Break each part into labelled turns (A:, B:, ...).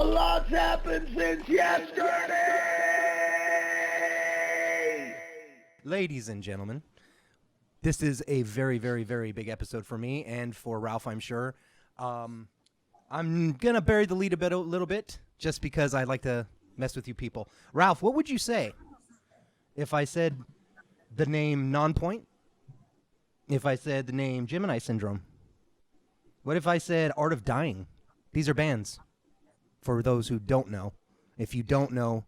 A: lot's happened since yesterday!
B: Ladies and gentlemen, this is a very, very, very big episode for me and for Ralph, I'm sure. I'm going to bury the lead a little bit just because I like to mess with you people. Ralph, what would you say if I said the name Nonpoint? If I said the name Gemini Syndrome? What if I said Art of Dying? These are bands for those who don't know. If you don't know,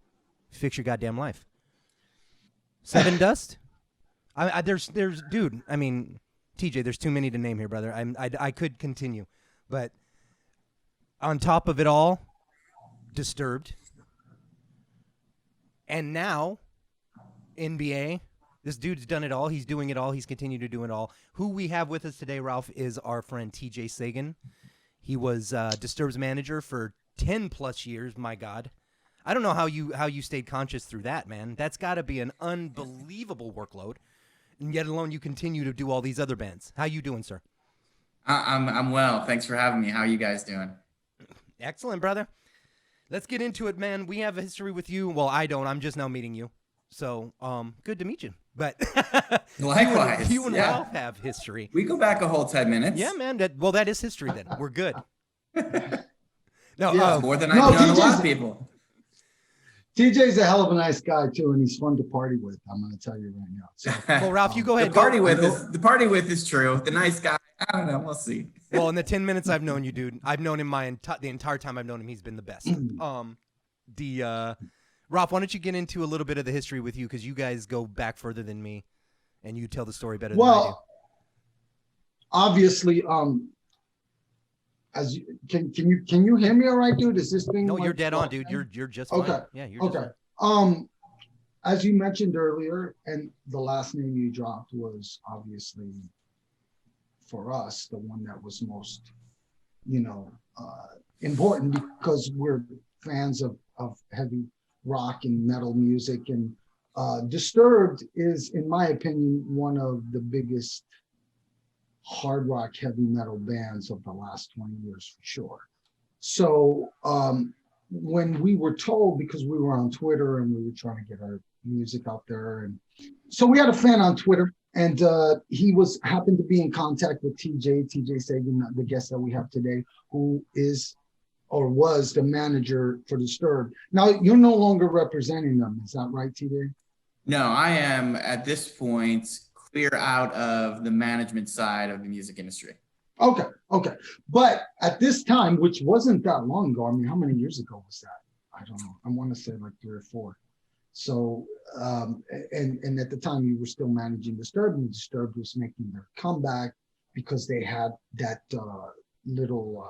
B: fix your goddamn life. Sevendust? There's, dude, I mean, TJ, there's too many to name here, brother. I could continue. But on top of it all, Disturbed. And now, NBA. This dude's done it all. He's doing it all. He's continued to do it all. Who we have with us today, Ralph, is our friend TJ Sagen. He was Disturbed's manager for 10 plus years. My God, I don't know how you stayed conscious through that, man. That's got to be an unbelievable workload, and yet alone you continue to do all these other bands. How you doing, sir?
C: I'm well. Thanks for having me. How are you guys doing?
B: Excellent, brother. Let's get into it, man. We have a history with you. Well, I don't. I'm just now meeting you. So, good to meet you. But
C: likewise,
B: you and Ralph have history.
C: We go back a whole 10 minutes.
B: Yeah, man. That is history then. We're good.
C: No, more than I know a lot of people.
D: TJ's a hell of a nice guy too, and he's fun to party with. I'm going to tell you right now. So,
B: well, Ralph, you go ahead.
C: The party with is true. The nice guy, I don't know. We'll see.
B: Well, in the 10 minutes I've known you, dude, I've known him the entire time I've known him. He's been the best. Ralph, why don't you get into a little bit of the history with you, because you guys go back further than me, and you tell the story better than I do.
D: Well, obviously, can you hear me all right, dude? Is this thing?
B: No, you're dead on, dude. You're just fine.
D: Okay.
B: Yeah, you're
D: okay.
B: Just fine.
D: As you mentioned earlier, and the last name you dropped was obviously for us the one that was most, important, because we're fans of heavy rock and metal music, and Disturbed is, in my opinion, one of the biggest hard rock heavy metal bands of the last 20 years for sure. So when we were told, because we were on Twitter and we were trying to get our music out there, and so we had a fan on Twitter, and he happened to be in contact with TJ Sagen, the guest that we have today, who is or was the manager for Disturbed. Now, you're no longer representing them. Is that right, TJ?
C: No, I am at this point clear out of the management side of the music industry.
D: Okay. But at this time, which wasn't that long ago, I mean, how many years ago was that? I don't know. I want to say like 3 or 4. So, and at the time you were still managing Disturbed, and Disturbed was making their comeback because they had that little,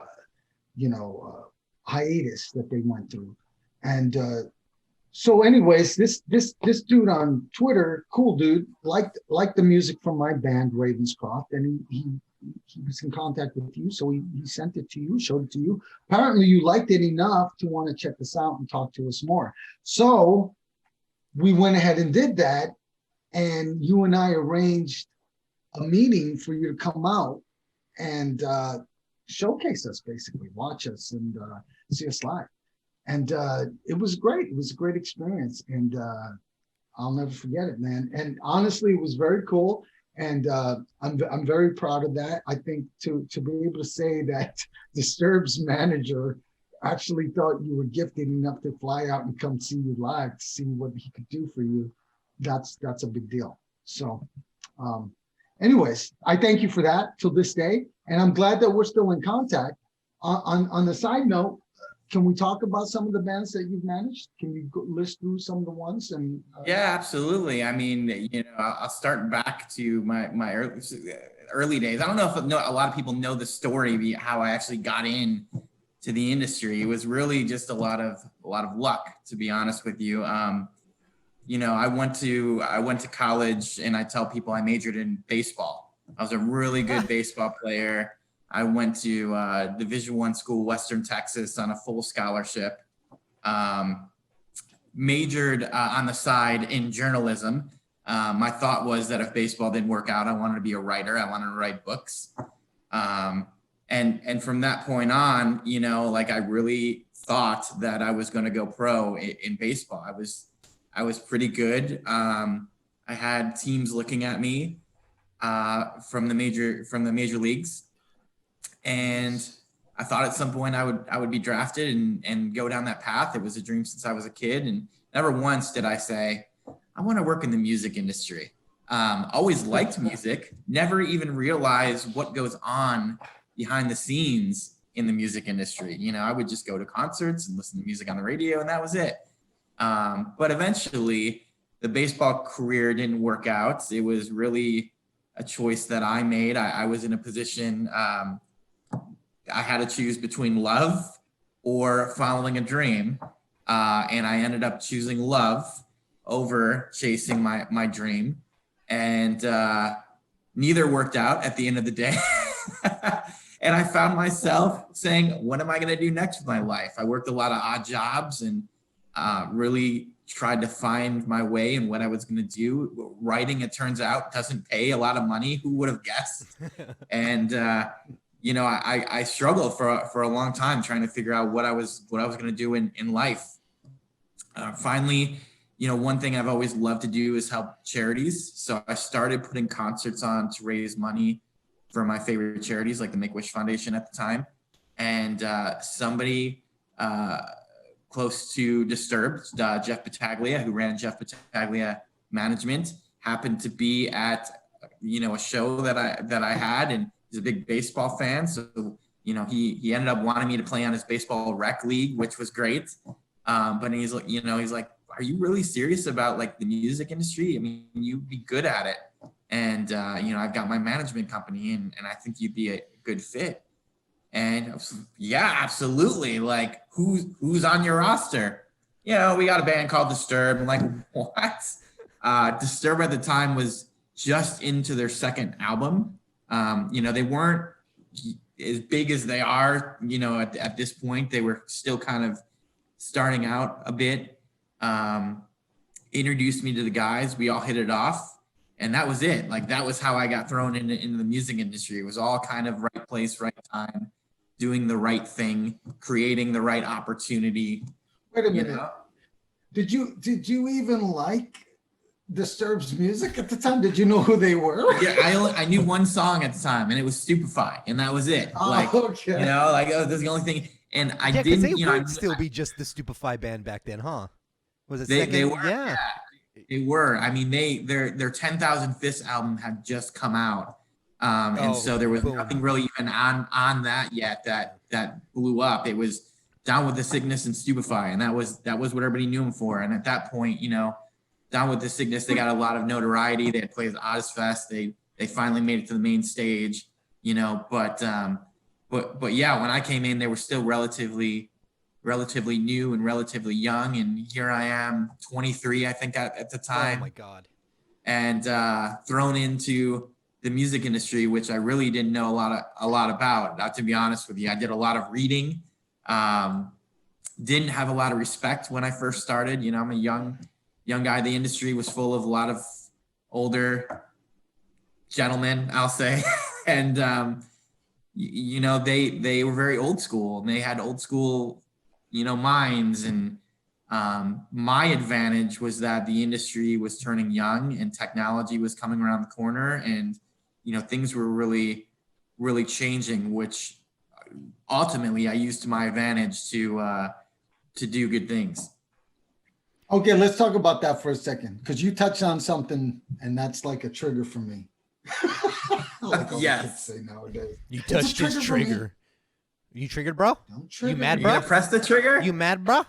D: hiatus that they went through. And so anyways, this dude on Twitter, cool dude, liked the music from my band Ravenscroft, and he was in contact with you, so he sent it to you, showed it to you. Apparently you liked it enough to want to check this out and talk to us more. So we went ahead and did that, and you and I arranged a meeting for you to come out and showcase us, basically watch us and see us live. And it was great. It was a great experience, and I'll never forget it, man. And honestly, it was very cool, and I'm very proud of that. I think to be able to say that Disturbed's manager actually thought you were gifted enough to fly out and come see you live to see what he could do for you, that's a big deal. So anyways, I thank you for that till this day, and I'm glad that we're still in contact. On the side note, can we talk about some of the bands that you've managed? Can you list through some of the ones? And
C: yeah, absolutely. I mean, I'll start back to my early days. I don't know if a lot of people know the story, how I actually got in to the industry. It was really just a lot of luck, to be honest with you. I went to college, and I tell people I majored in baseball. I was a really good baseball player. I went to Division I school, Western Texas, on a full scholarship. Majored on the side in journalism. My thought was that if baseball didn't work out, I wanted to be a writer. I wanted to write books. And from that point on, I really thought that I was going to go pro in baseball. I was pretty good. I had teams looking at me from the major leagues, and I thought at some point I would be drafted and go down that path. It was a dream since I was a kid, and never once did I say I want to work in the music industry. Always liked music, never even realized what goes on behind the scenes in the music industry. You know, I would just go to concerts and listen to music on the radio, and that was it. But eventually the baseball career didn't work out. It was really a choice that I made. I was in a position, I had to choose between love or following a dream. And I ended up choosing love over chasing my dream. And neither worked out at the end of the day. And I found myself saying, what am I going to do next with my life? I worked a lot of odd jobs and really tried to find my way and what I was going to do. Writing, it turns out, doesn't pay a lot of money. Who would have guessed? And, you know, I struggled for a long time trying to figure out what I was going to do in life. Finally, you know, one thing I've always loved to do is help charities. So I started putting concerts on to raise money for my favorite charities, like the Make-A-Wish Foundation at the time. And somebody close to Disturbed, Jeff Battaglia, who ran Jeff Battaglia Management, happened to be at, you know, a show that I had, and he's a big baseball fan. So, you know, he ended up wanting me to play on his baseball rec league, which was great. But he's like, you know, he's like, are you really serious about like the music industry? I mean, you'd be good at it. And, you know, I've got my management company and I think you'd be a good fit. And I was, yeah, absolutely. Like, who's on your roster? You know, we got a band called Disturbed. I'm like, what? Disturbed at the time was just into their second album. You know, they weren't as big as they are, you know, at this point. They were still kind of starting out a bit. Introduced me to the guys. We all hit it off. And that was it. Like, that was how I got thrown into the music industry. It was all kind of right place, right time, doing the right thing, creating the right opportunity.
D: Wait a minute.
C: You know?
D: Did you even like Disturbed's music at the time? Did you know who they were?
C: Yeah, I knew one song at the time, and it was Stupefy, and that was it. Like, okay. You know, like, oh, that's the only thing. And I didn't,
B: they
C: you know,
B: would still be just the Stupefy band back then, huh? Was it
C: they were,
B: yeah.
C: They were. I mean, their 10,000 Fists album had just come out, and so there was nothing really even on that yet that blew up. It was Down with the Sickness and Stupefy, and that was what everybody knew them for. And at that point, you know, Down with the Sickness, they got a lot of notoriety. They had played at Ozfest. They finally made it to the main stage, you know. But yeah, when I came in, they were still relatively new and relatively young, and here I am, 23, I think at the time.
B: Oh my God! And
C: thrown into the music industry, which I really didn't know a lot about. To be honest with you, I did a lot of reading. Didn't have a lot of respect when I first started. You know, I'm a young guy. The industry was full of a lot of older gentlemen, I'll say, and you know, they were very old school, and they had old school, you know, minds. And my advantage was that the industry was turning young and technology was coming around the corner, and, you know, things were really, really changing, which ultimately I used to my advantage to do good things.
D: Okay, let's talk about that for a second, because you touched on something, and that's like a trigger for me. Like
C: yes.
D: Say nowadays.
B: You touched his trigger. You triggered, bro?
D: Don't trigger
B: you mad,
C: You
B: bro?
C: gonna press the trigger?
B: You mad, bro?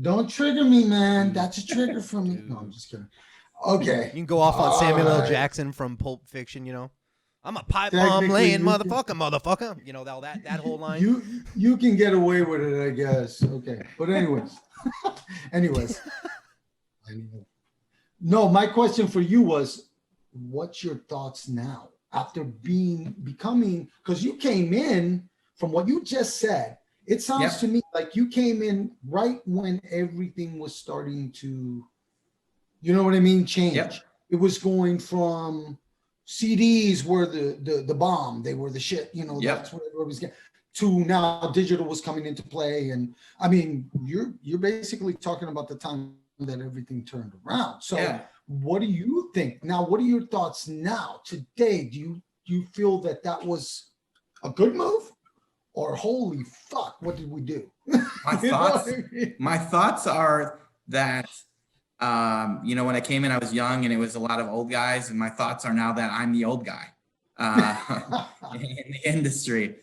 D: Don't trigger me, man. That's a trigger for me. No, I'm just kidding. Okay.
B: You can go off on Samuel L. Jackson from Pulp Fiction, you know. I'm a pipe bomb laying motherfucker. You know, that whole line.
D: You can get away with it, I guess. Okay. But anyways. No, my question for you was, what's your thoughts now after becoming, because you came in, from what you just said, it sounds to me like you came in right when everything was starting to, you know what I mean, change.
C: Yep.
D: It was going from CDs were the bomb, they were the shit, you know, that's what everybody's getting. to now digital was coming into play. And I mean, you're basically talking about the time that everything turned around. So what do you think now? What are your thoughts now today? Do you feel that was a good move, or holy fuck, what did we do?
C: My thoughts are that, when I came in, I was young and it was a lot of old guys. And my thoughts are now that I'm the old guy in the industry.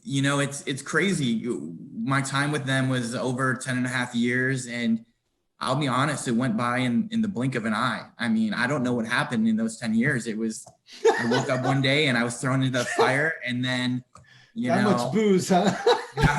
C: It's crazy. My time with them was over 10 and a half years. And I'll be honest, it went by in the blink of an eye. I mean, I don't know what happened in those 10 years. I woke up one day and I was thrown into the fire, and then,
D: that much booze, huh?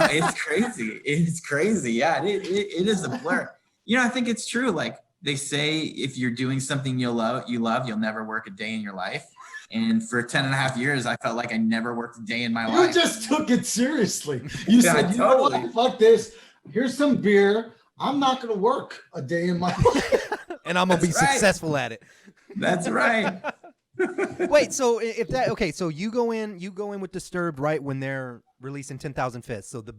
C: It's crazy. It's crazy. Yeah, it is a blur. I think it's true. Like they say, if you're doing something you love, you'll never work a day in your life. And for 10 and a half years, I felt like I never worked a day in my life.
D: You just took it seriously. You said,
C: totally.
D: You know what? Fuck this. Here's some beer. I'm not going to work a day in my life.
B: And I'm going to be successful at it.
C: That's right.
B: Wait, so so you go in with Disturbed right when they're releasing 10,000 Fists. So the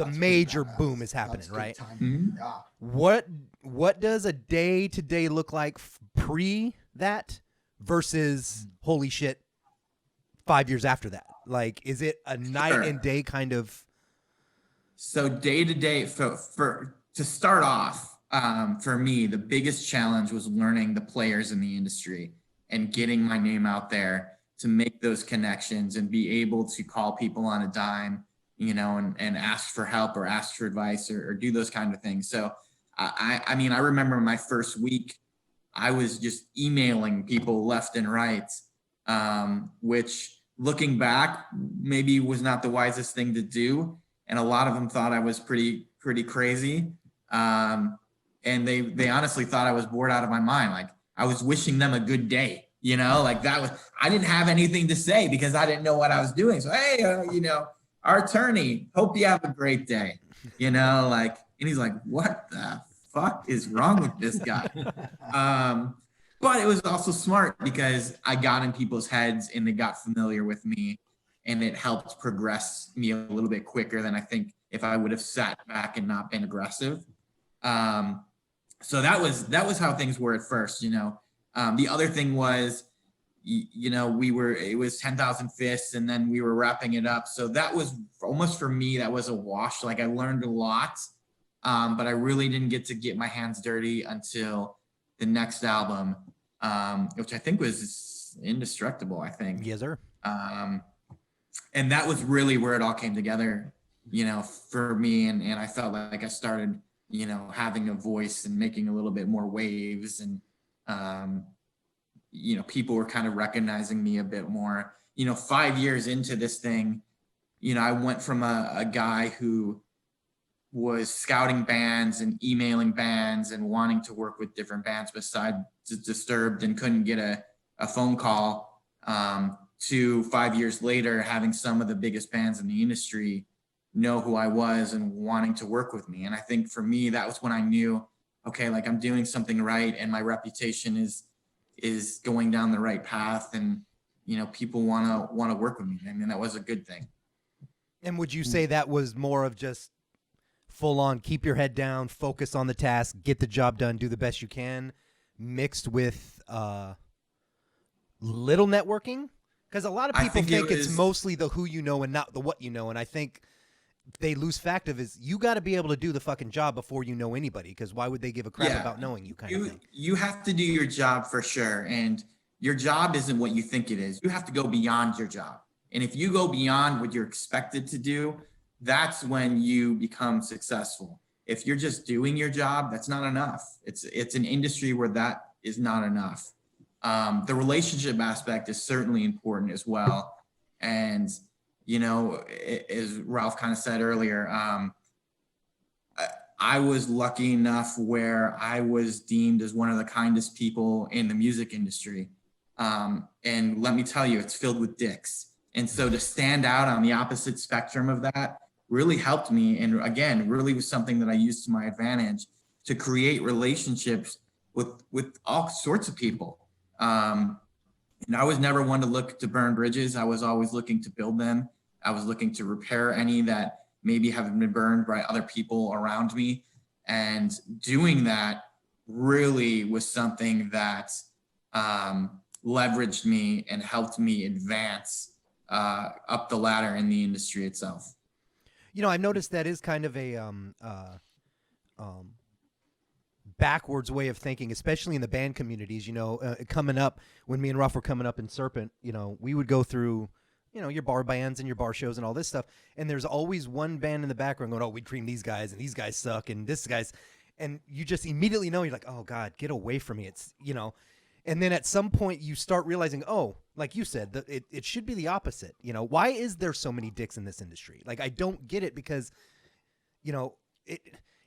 B: major boom is happening, right?
C: Mm-hmm.
D: Yeah.
B: What does a day to day look like pre that versus holy shit 5 years after that? Like, is it a night and day kind of?
C: So day to day, to start off, for me, the biggest challenge was learning the players in the industry and getting my name out there to make those connections and be able to call people on a dime, and ask for help or ask for advice or do those kind of things. So I mean, I remember my first week, I was just emailing people left and right, which looking back, maybe was not the wisest thing to do. And a lot of them thought I was pretty crazy. And they honestly thought I was bored out of my mind. Like I was wishing them a good day, like that was, I didn't have anything to say because I didn't know what I was doing. So, hey, our attorney, hope you have a great day, and he's like, what the fuck is wrong with this guy? But it was also smart because I got in people's heads and they got familiar with me, and it helped progress me a little bit quicker than I think if I would have sat back and not been aggressive. So that was how things were at first, The other thing was, it was 10,000 Fists and then we were wrapping it up. So that was almost, for me, that was a wash. Like I learned a lot, but I really didn't get to get my hands dirty until the next album, which I think was Indestructible, I think.
B: Yes, sir.
C: And that was really where it all came together, for me. And I felt like I started, having a voice and making a little bit more waves, and, people were kind of recognizing me a bit more. 5 years into this thing, I went from a guy who was scouting bands and emailing bands and wanting to work with different bands besides Disturbed and couldn't get a phone call, to 5 years later having some of the biggest bands in the industry know who I was and wanting to work with me. And I think for me, that was when I knew, okay, like I'm doing something right and my reputation is going down the right path, and people want to work with me. I mean, that was a good thing.
B: And would you say that was more of just full on keep your head down, focus on the task, get the job done, do the best you can, mixed with little networking? Because a lot of people think it's mostly the who you know and not the what you know. And I think they lose fact of is you got to be able to do the fucking job before you know anybody, because why would they give a crap about knowing you kind of thing?
C: You have to do your job for sure. And your job isn't what you think it is. You have to go beyond your job. And if you go beyond what you're expected to do, that's when you become successful. If you're just doing your job, that's not enough. It's an industry where that is not enough. The relationship aspect is certainly important as well. And, as Ralph kind of said earlier, I was lucky enough where I was deemed as one of the kindest people in the music industry. And let me tell you, it's filled with dicks. And so to stand out on the opposite spectrum of that really helped me. And again, really was something that I used to my advantage to create relationships with all sorts of people. And I was never one to look to burn bridges. I was always looking to build them. I was looking to repair any that maybe have been burned by other people around me. And doing that really was something that leveraged me and helped me advance up the ladder in the industry itself.
B: You know, I've noticed that is kind of a backwards way of thinking, especially in the band communities. You know, coming up, when me and Ruff were coming up in Serpent, you know, we would go through, you know, your bar bands and your bar shows and all this stuff, and there's always one band in the background going, oh, we cream these guys, and these guys suck, and this guy's, and you just immediately know, you're like, oh God, get away from me. It's, you know, and then at some point you start realizing, oh, like you said, that it should be the opposite. You know, why is there so many dicks in this industry? Like, I don't get it, because, you know,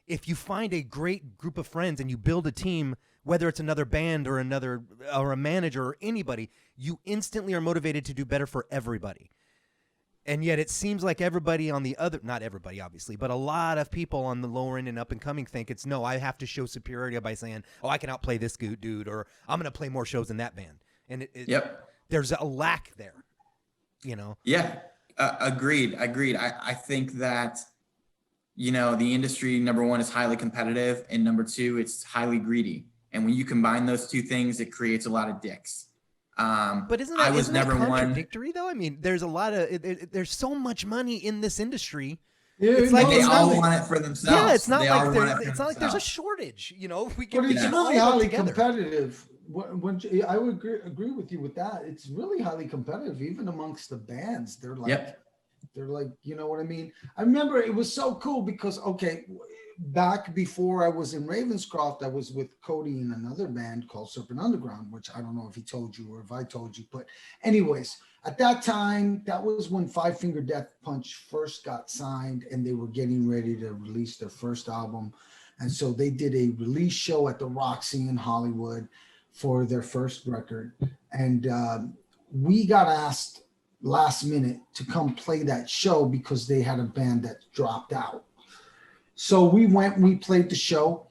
B: if you find a great group of friends and you build a team, whether it's another band or a manager or anybody, you instantly are motivated to do better for everybody. And yet it seems like everybody on the other, not everybody obviously, but a lot of people on the lower end and up and coming think it's, no, I have to show superiority by saying, oh, I can outplay this dude, or I'm going to play more shows than that band. And
C: Yep.
B: There's a lack there, you know?
C: Yeah, agreed. I think that, you know, the industry, number one, is highly competitive, and number two, it's highly greedy. And when you combine those two things, it creates a lot of dicks.
B: But isn't that contradictory though? I mean, there's a lot of there's so much money in this industry.
D: Yeah,
B: it's like
C: they all want it for themselves.
B: Yeah, it's not like there's a shortage. You know, we can.
D: But it's really highly competitive. When I would agree with you with that. It's really highly competitive, even amongst the bands. They're like, they're like, you know what I mean? I remember it was so cool because, okay, back before I was in Ravenscroft, I was with Cody in another band called Serpent Underground, which I don't know if he told you or if I told you, but anyways, at that time, that was when Five Finger Death Punch first got signed and they were getting ready to release their first album. And so they did a release show at the Roxy in Hollywood for their first record. And we got asked last minute to come play that show because they had a band that dropped out. So we went, we played the show,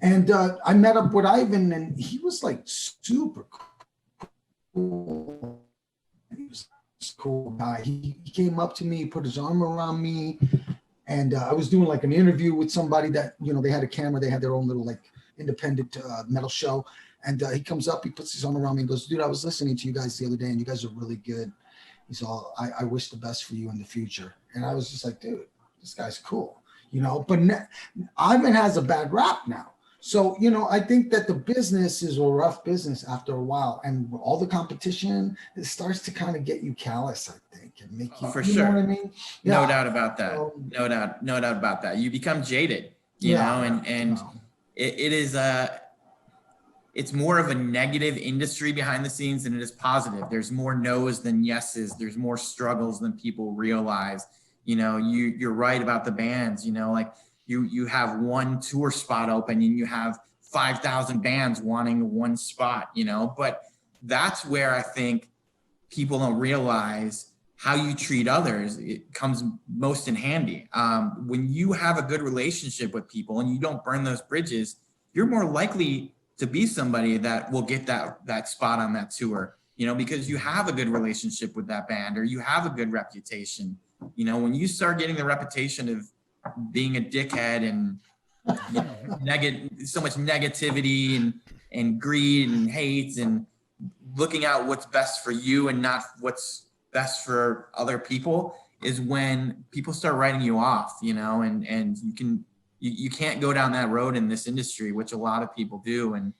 D: and I met up with Ivan, and he was like super cool. He was a cool guy. He came up to me, put his arm around me, and I was doing like an interview with somebody that, you know, they had a camera, they had their own little like independent metal show. And he comes up, he puts his arm around me and goes, dude, I was listening to you guys the other day and you guys are really good. He's all, I wish the best for you in the future. And I was just like, dude, this guy's cool, you know, but Ivan has a bad rap now. So, you know, I think that the business is a rough business after a while, and all the competition, it starts to kind of get you callous, I think, and make you,
C: for
D: you
C: sure.
D: know what I mean? Yeah.
C: No doubt about that. No doubt about that. You become jaded, you know, and it is it's more of a negative industry behind the scenes than it is positive. There's more no's than yeses. There's more struggles than people realize. You know, you're right about the bands, you know, like you have one tour spot open and you have 5,000 bands wanting one spot, you know, but that's where I think people don't realize how you treat others. It comes most in handy. When you have a good relationship with people and you don't burn those bridges, you're more likely to be somebody that will get that spot on that tour, you know, because you have a good relationship with that band or you have a good reputation. You know, when you start getting the reputation of being a dickhead and, you know, so much negativity and greed and hate and looking out what's best for you and not what's best for other people, is when people start writing you off, you know, and you can't go down that road in this industry, which a lot of people do. And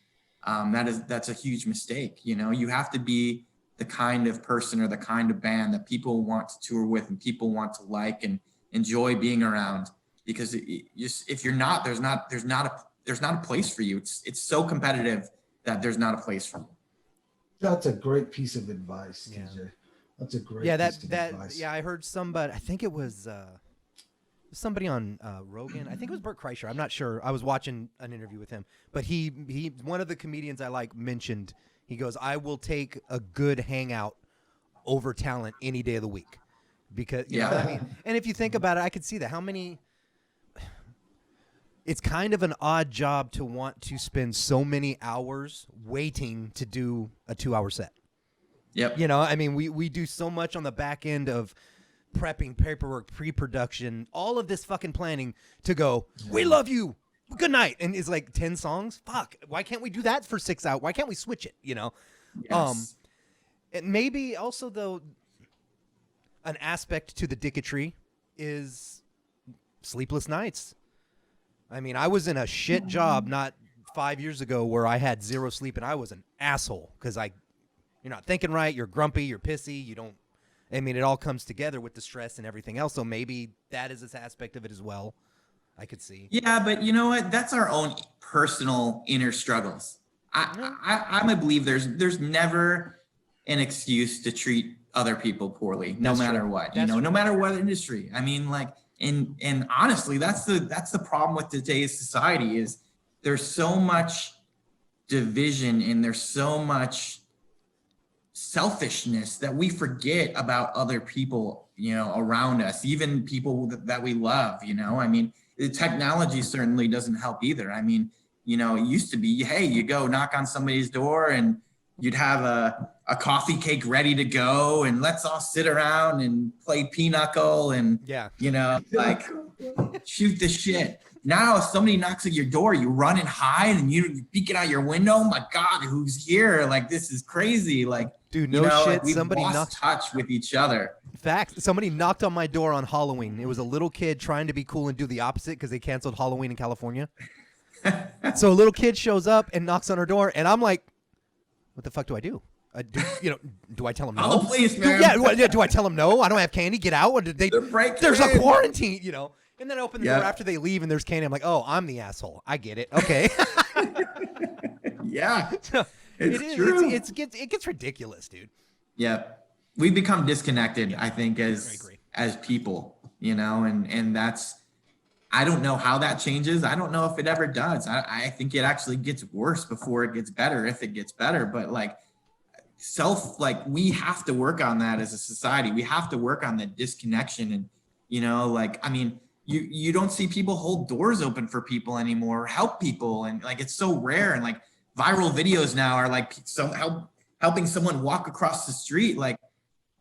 C: that's a huge mistake. You know, you have to be the kind of person or the kind of band that people want to tour with and people want to like and enjoy being around, because if you're not, there's not a place for you. It's so competitive that there's not a place for you.
D: That's a great piece of advice, TJ. That's a great piece of advice.
B: I heard somebody, I think it was somebody on Rogan. I think it was Bert Kreischer. I'm not sure. I was watching an interview with him, but he one of the comedians I like mentioned, he goes, I will take a good hangout over talent any day of the week, because you know what I mean? And if you think about it, I could see that. How many, it's kind of an odd job to want to spend so many hours waiting to do a 2-hour set.
C: Yep.
B: You know, I mean, we do so much on the back end of prepping, paperwork, pre-production, all of this fucking planning to go, we love you, good night. And it's like 10 songs. Fuck. Why can't we do that for 6 hours? Why can't we switch it? You know?
C: Yes.
B: And maybe also, though, an aspect to the dicketry is sleepless nights. I mean, I was in a shit job not 5 years ago where I had 0 sleep and I was an asshole because you're not thinking right, you're grumpy, you're pissy, you don't. I mean, it all comes together with the stress and everything else. So maybe that is this aspect of it as well. I could see.
C: Yeah, but you know what? That's our own personal inner struggles. I'm a believer there's never an excuse to treat other people poorly, no matter what. No matter what industry. I mean, like, and honestly, that's the problem with today's society is there's so much division and there's so much selfishness that we forget about other people, around us, even people that we love, I mean, the technology certainly doesn't help either. I mean, it used to be, hey, you go knock on somebody's door and you'd have a coffee cake ready to go and let's all sit around and play pinochle and, like shoot the shit. Now, if somebody knocks at your door, you run and hide and you peek out your window. Oh my God, who's here? Like, this is crazy. Like,
B: dude, no shit.
C: Like, we've
B: somebody
C: lost touch with each other.
B: Facts. Somebody knocked on my door on Halloween. It was a little kid trying to be cool and do the opposite because they canceled Halloween in California. So a little kid shows up and knocks on her door, and I'm like, what the fuck do I do? Do I tell him no?
C: Call the police, man.
B: Do I tell him no? I don't have candy. Get out. Or did they? There's a quarantine, And then I open the door after they leave, and there's candy. I'm like, oh, I'm the asshole. I get it. Okay.
C: Yeah,
B: it's true. It gets ridiculous, dude.
C: Yeah, we become disconnected. I think as people, and that's. I don't know how that changes. I don't know if it ever does. I think it actually gets worse before it gets better, if it gets better. But we have to work on that as a society. We have to work on the disconnection. And, I mean, you don't see people hold doors open for people anymore, or help people. And it's so rare. And viral videos now are helping someone walk across the street.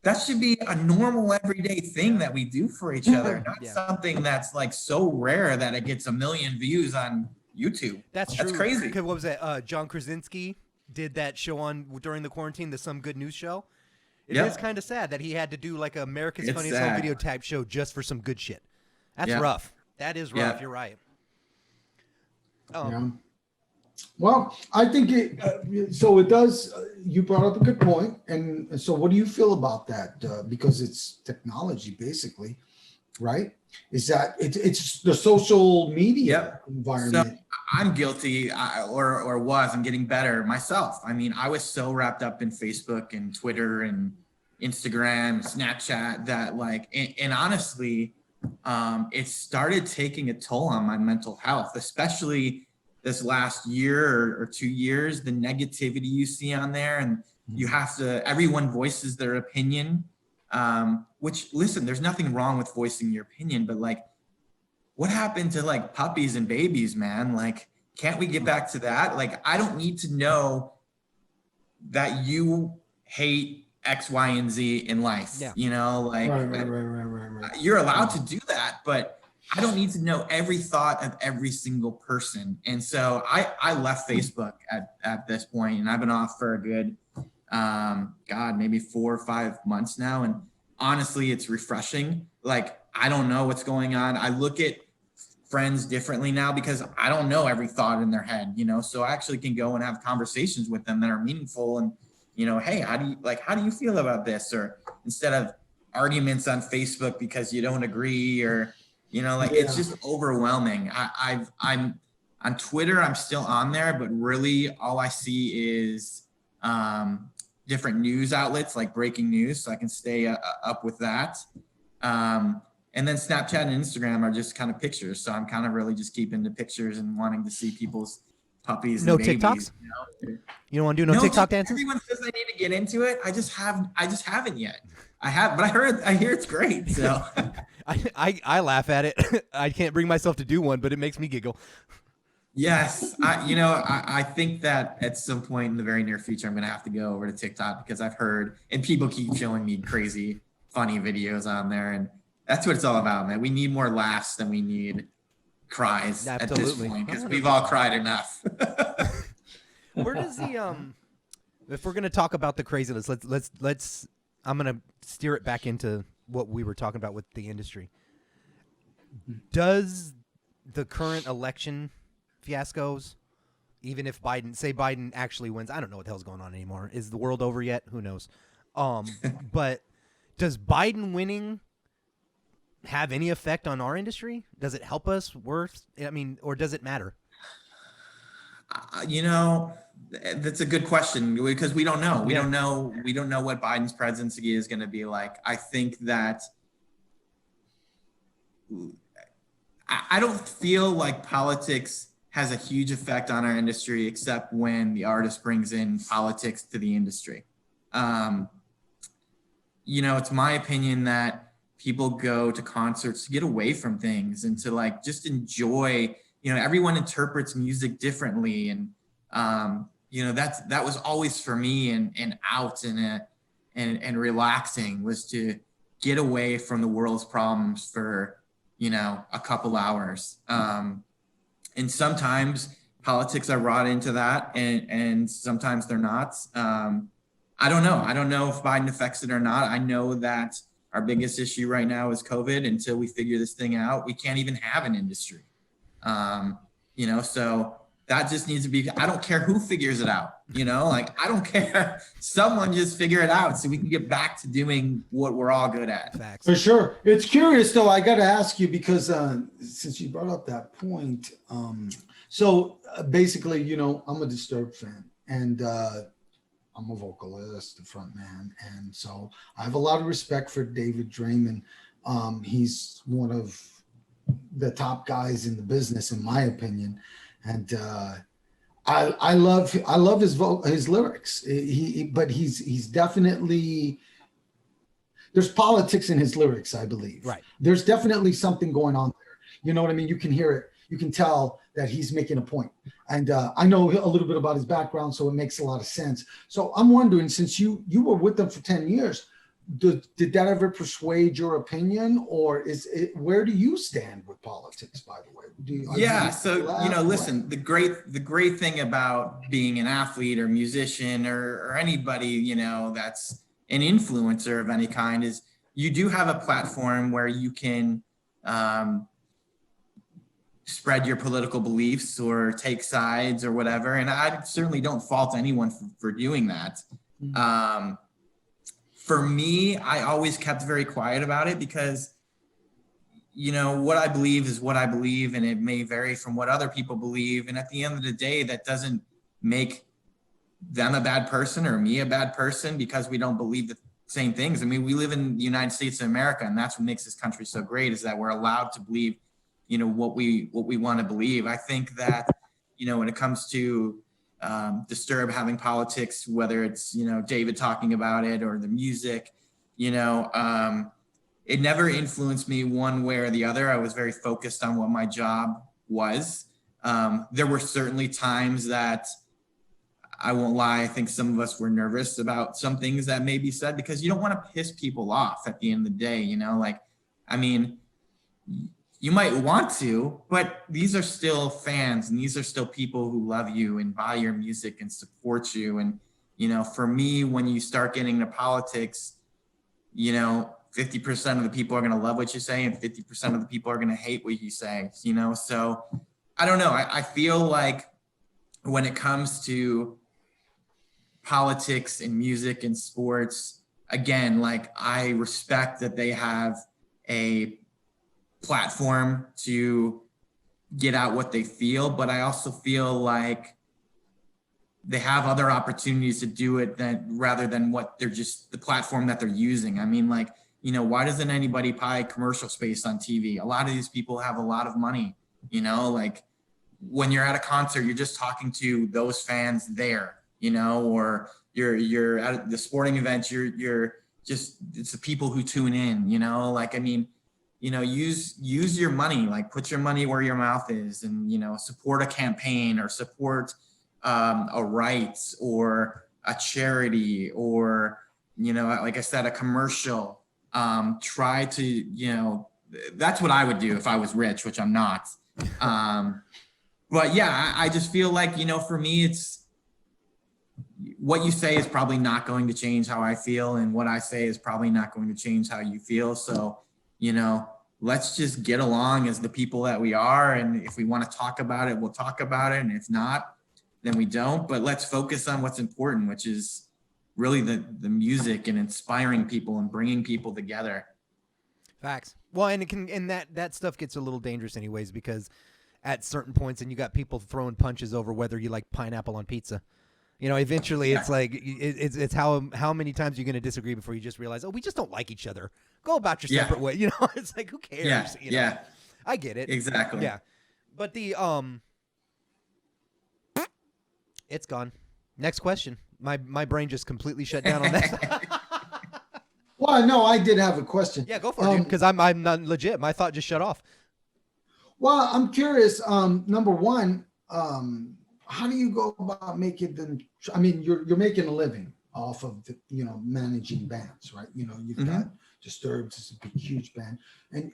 C: That should be a normal everyday thing that we do for each other, not something that's so rare that it gets 1 million views on YouTube.
B: That's true.
C: That's crazy.
B: What was that? John Krasinski did that show during the quarantine, the Some Good News show. It is kind of sad that he had to do America's Funniest Home Video type show just for some good shit. That's rough. That is rough. You're right.
D: Well, I think so it does. You brought up a good point. And so what do you feel about that? Because it's technology, basically, right? Is that it's the social media environment?
C: So I'm guilty or was. I'm getting better myself. I mean, I was so wrapped up in Facebook and Twitter and Instagram, Snapchat that and honestly, it started taking a toll on my mental health, especially this last year or 2 years, the negativity you see on there, and you have to, everyone voices their opinion, which, listen, there's nothing wrong with voicing your opinion, but what happened to puppies and babies, man? Can't we get back to that? I don't need to know that you hate X, Y, and Z in life,
D: right.
C: You're allowed to do that, but I don't need to know every thought of every single person. And so I left Facebook at this point, and I've been off for a good, maybe 4 or 5 months now. And honestly, it's refreshing. I don't know what's going on. I look at friends differently now because I don't know every thought in their head, so I actually can go and have conversations with them that are meaningful. And, hey, how do you feel about this? Or instead of arguments on Facebook because you don't agree, or, it's just overwhelming. I'm on Twitter. I'm still on there, but really all I see is different news outlets, like breaking news, so I can stay up with that. And then Snapchat and Instagram are just kind of pictures. So I'm kind of really just keeping the pictures and wanting to see people's puppies.
B: No
C: and babies,
B: TikToks? You don't want to do no TikTok dances?
C: Everyone says I need to get into it. I just haven't yet. I have, but I hear it's great. So
B: I laugh at it. I can't bring myself to do one, but it makes me giggle.
C: Yes, I think that at some point in the very near future, I'm gonna have to go over to TikTok because I've heard and people keep showing me crazy, funny videos on there, and that's what it's all about, man. We need more laughs than we need cries at this
B: Absolutely.
C: point because we've all cried enough.
B: Where does the if we're gonna talk about the craziness, let's I'm gonna steer it back into what we were talking about with the industry. Does the current election fiascos, even if Biden actually wins, I don't know what the hell's going on anymore. Is the world over yet? Who knows? But does Biden winning have any effect on our industry? Does it help us? Worse? I mean, or does it matter?
C: That's a good question because we don't know. We don't know what Biden's presidency is going to be like. I think that I don't feel like politics has a huge effect on our industry, except when the artist brings in politics to the industry. It's my opinion that people go to concerts to get away from things and to like just enjoy. Everyone interprets music differently, and that was always for me and out and relaxing was to get away from the world's problems for a couple hours. And sometimes politics are brought into that, and sometimes they're not. I don't know. I don't know if Biden affects it or not. I know that our biggest issue right now is COVID. Until we figure this thing out, we can't even have an industry. So that just needs to be, I don't care who figures it out, I don't care. Someone just figure it out so we can get back to doing what we're all good at.
B: Facts.
D: For sure. It's curious though. I got to ask you because since you brought up that point, basically, I'm a Disturbed fan and I'm a vocalist, a front man. And so I have a lot of respect for David Draymond. He's one of the top guys in the business, in my opinion. And I love his lyrics. But he's definitely, there's politics in his lyrics, I believe.
B: Right.
D: There's definitely something going on there. You know what I mean? You can hear it. You can tell that he's making a point. And I know a little bit about his background, so it makes a lot of sense. So I'm wondering, since you were with them for 10 years, did that ever persuade your opinion, or where do you stand with politics, by the way?
C: Listen, the great thing about being an athlete or musician or anybody, that's an influencer of any kind is you do have a platform where you can spread your political beliefs or take sides or whatever. And I certainly don't fault anyone for doing that. Mm-hmm. For me, I always kept very quiet about it because, what I believe is what I believe, and it may vary from what other people believe. And at the end of the day, that doesn't make them a bad person or me a bad person because we don't believe the same things. I mean, we live in the United States of America, and that's what makes this country so great is that we're allowed to believe, what we want to believe. I think that, when it comes to Disturb having politics, whether it's David talking about it or the music, it never influenced me one way or the other. I was very focused on what my job was. There were certainly times that I won't lie, I think some of us were nervous about some things that may be said because you don't want to piss people off at the end of the day, you might want to, but these are still fans and these are still people who love you and buy your music and support you. And, for me, when you start getting into politics, 50% of the people are going to love what you say and 50% of the people are going to hate what you say, So I don't know. I feel like when it comes to politics and music and sports, again, I respect that they have a platform to get out what they feel, but I also feel like they have other opportunities to do it rather than what they're just the platform that they're using. I mean, why doesn't anybody buy commercial space on TV? A lot of these people have a lot of money, when you're at a concert, you're just talking to those fans there, or you're at the sporting events, you're just, it's the people who tune in, use your money, like put your money where your mouth is, and, support a campaign or support a rights or a charity or, like I said, a commercial. Try to, that's what I would do if I was rich, which I'm not. But yeah, I just feel like, for me, it's what you say is probably not going to change how I feel, and what I say is probably not going to change how you feel. So, let's just get along as the people that we are. And if we want to talk about it, we'll talk about it. And if not, then we don't. But let's focus on what's important, which is really the music and inspiring people and bringing people together.
B: Facts. Well, and that stuff gets a little dangerous anyways, because at certain points, and you got people throwing punches over whether you like pineapple on pizza. Eventually it's like it's how many times you're going to disagree before you just realize, oh, we just don't like each other. Go about your separate way. It's like, who cares?
C: Yeah.
B: I get it.
C: Exactly.
B: Yeah. But it's gone. Next question. My brain just completely shut down on that.
D: Well, no, I did have a question.
B: Yeah, go for it, dude, because I'm not legit. My thought just shut off.
D: Well, I'm curious. Number one, how do you go about making them? I mean, you're making a living off of managing bands, right? You've got Disturbed, it's a big, huge band, and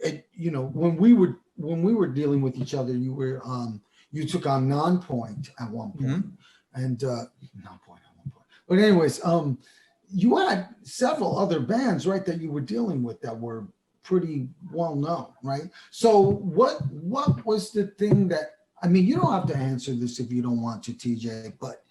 D: when we were dealing with each other, you took on Nonpoint at one point, and Nonpoint at one point. But anyways, you had several other bands, right, that you were dealing with that were pretty well known, right? So what was the thing that, I mean, you don't have to answer this if you don't want to, TJ, but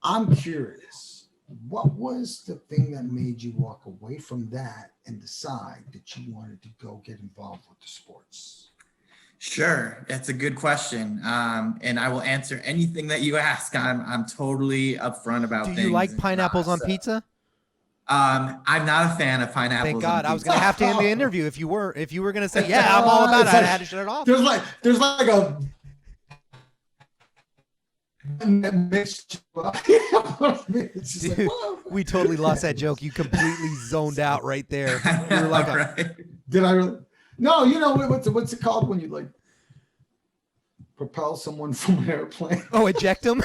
D: I'm curious, what was the thing that made you walk away from that and decide that you wanted to go get involved with the sports?
C: Sure, that's a good question, and I will answer anything that you ask. I'm totally upfront about things.
B: Do you like pineapples on pizza?
C: I'm not a fan of pineapples.
B: Thank God, I was going to have to end the interview if you were going to say, yeah,
D: Yeah,
B: I'm all about it.
D: like,
B: I had to shut it off.
D: There's like a mixed. It's just
B: Dude,
D: like, whoa.
B: we totally lost that joke. You completely zoned out right there. You were like,
C: right?
D: Did I really? No, what's it called when you like propel someone from an airplane?
B: oh, eject them?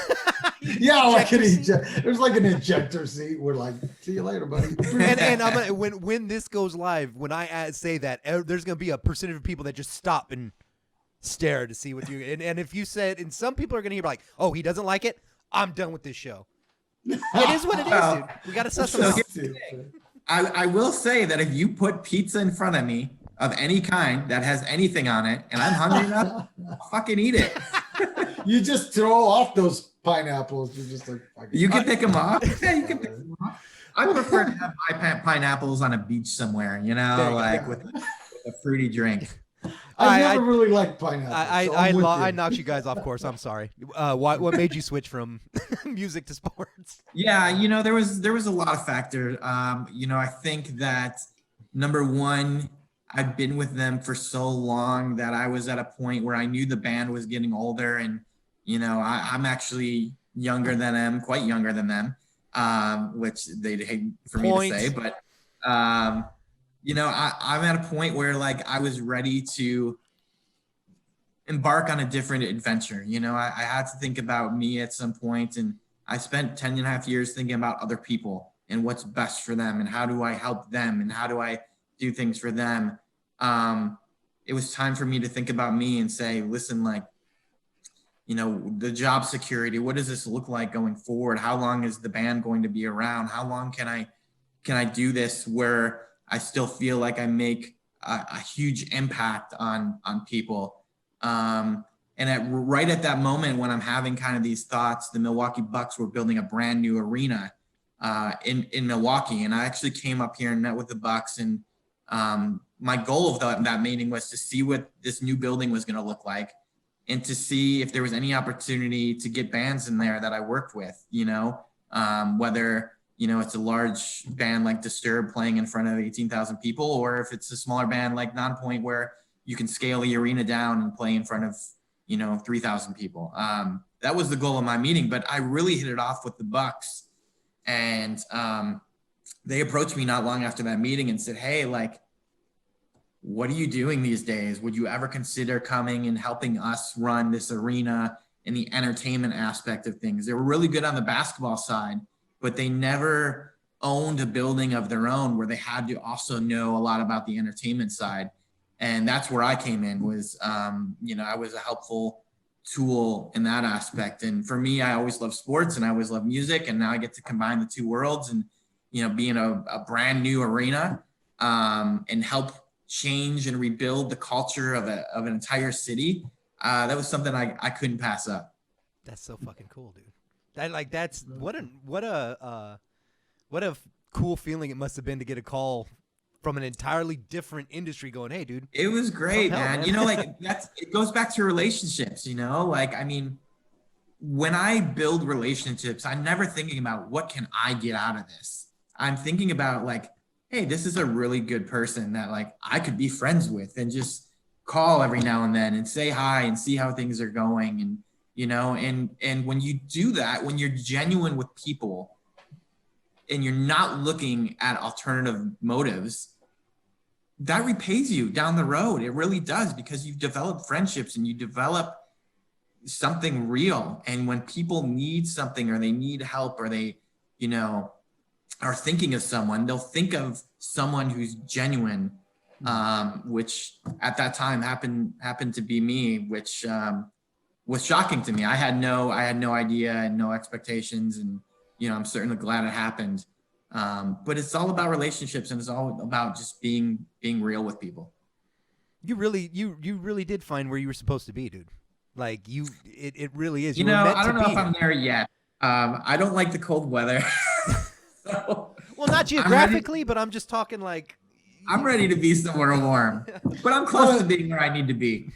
D: Yeah, like there's like an ejector seat. We're like, see you later, buddy.
B: and I'm gonna, when this goes live, when I say that, there's gonna be a percentage of people that just stop and stare to see what you. And if you said, and some people are gonna hear like, oh, he doesn't like it, I'm done with this show. It is what it is, dude. We gotta suss them out.
C: I will say that if you put pizza in front of me of any kind that has anything on it, and I'm hungry enough, I'll fucking eat it.
D: You just throw off those pineapples. You're just like,
C: you can pick them off. Yeah, you can pick them off. I prefer to have my pineapples on a beach somewhere, like with a fruity drink.
D: I never really liked pineapples.
B: I knocked you guys off course. I'm sorry. What made you switch from music to sports?
C: Yeah, there was a lot of factors. I think that number one, I'd been with them for so long that I was at a point where I knew the band was getting older, and I'm actually younger than them, quite younger than them, which they'd hate for me to say, but I'm at a point where like I was ready to embark on a different adventure. I had to think about me at some point, and I spent 10 and a half years thinking about other people and what's best for them and how do I help them and how do I do things for them. It was time for me to think about me and say, listen, like, the job security, what does this look like going forward? How long is the band going to be around? How long can I do this where I still feel like I make a huge impact on people? And right at that moment when I'm having kind of these thoughts, the Milwaukee Bucks were building a brand new arena in Milwaukee. And I actually came up here and met with the Bucks, and my goal of that meeting was to see what this new building was going to look like and to see if there was any opportunity to get bands in there that I worked with, whether, it's a large band like Disturbed playing in front of 18,000 people, or if it's a smaller band like Nonpoint where you can scale the arena down and play in front of, 3,000 people. That was the goal of my meeting, but I really hit it off with the Bucks, and they approached me not long after that meeting and said, hey, like, what are you doing these days? Would you ever consider coming and helping us run this arena in the entertainment aspect of things? They were really good on the basketball side, but they never owned a building of their own where they had to also know a lot about the entertainment side. And that's where I came in was, you know, I was a helpful tool in that aspect. And for me, I always loved sports and I always loved music. And now I get to combine the two worlds and, you know, be in a brand new arena and help change and rebuild the culture of an entire city. That was something I couldn't pass up.
B: That's so fucking cool, dude. That's what a cool feeling it must have been to get a call from an entirely different industry going, hey, dude.
C: It was great,
B: man.
C: You know, like it goes back to relationships, you know, like, I mean, when I build relationships, I'm never thinking about what can I get out of this. I'm thinking about like, hey, this is a really good person that like I could be friends with and just call every now and then and say hi and see how things are going. And, you know, and when you do that, when you're genuine with people and you're not looking at alternative motives, that repays you down the road. It really does, because you've developed friendships and you develop something real. And when people need something or they need help or they, you know, are thinking of someone, they'll think of someone who's genuine, which at that time happened to be me, which was shocking to me. I had no idea and no expectations, and you know, I'm certainly glad it happened. But it's all about relationships, and it's all about just being real with people.
B: You really did find where you were supposed to be, dude. Like it really is.
C: You know, I don't know if I'm there yet. I don't like the cold weather. So,
B: well, not geographically, but I'm just talking like.
C: I'm ready to be somewhere warm, but I'm close to being where I need to be.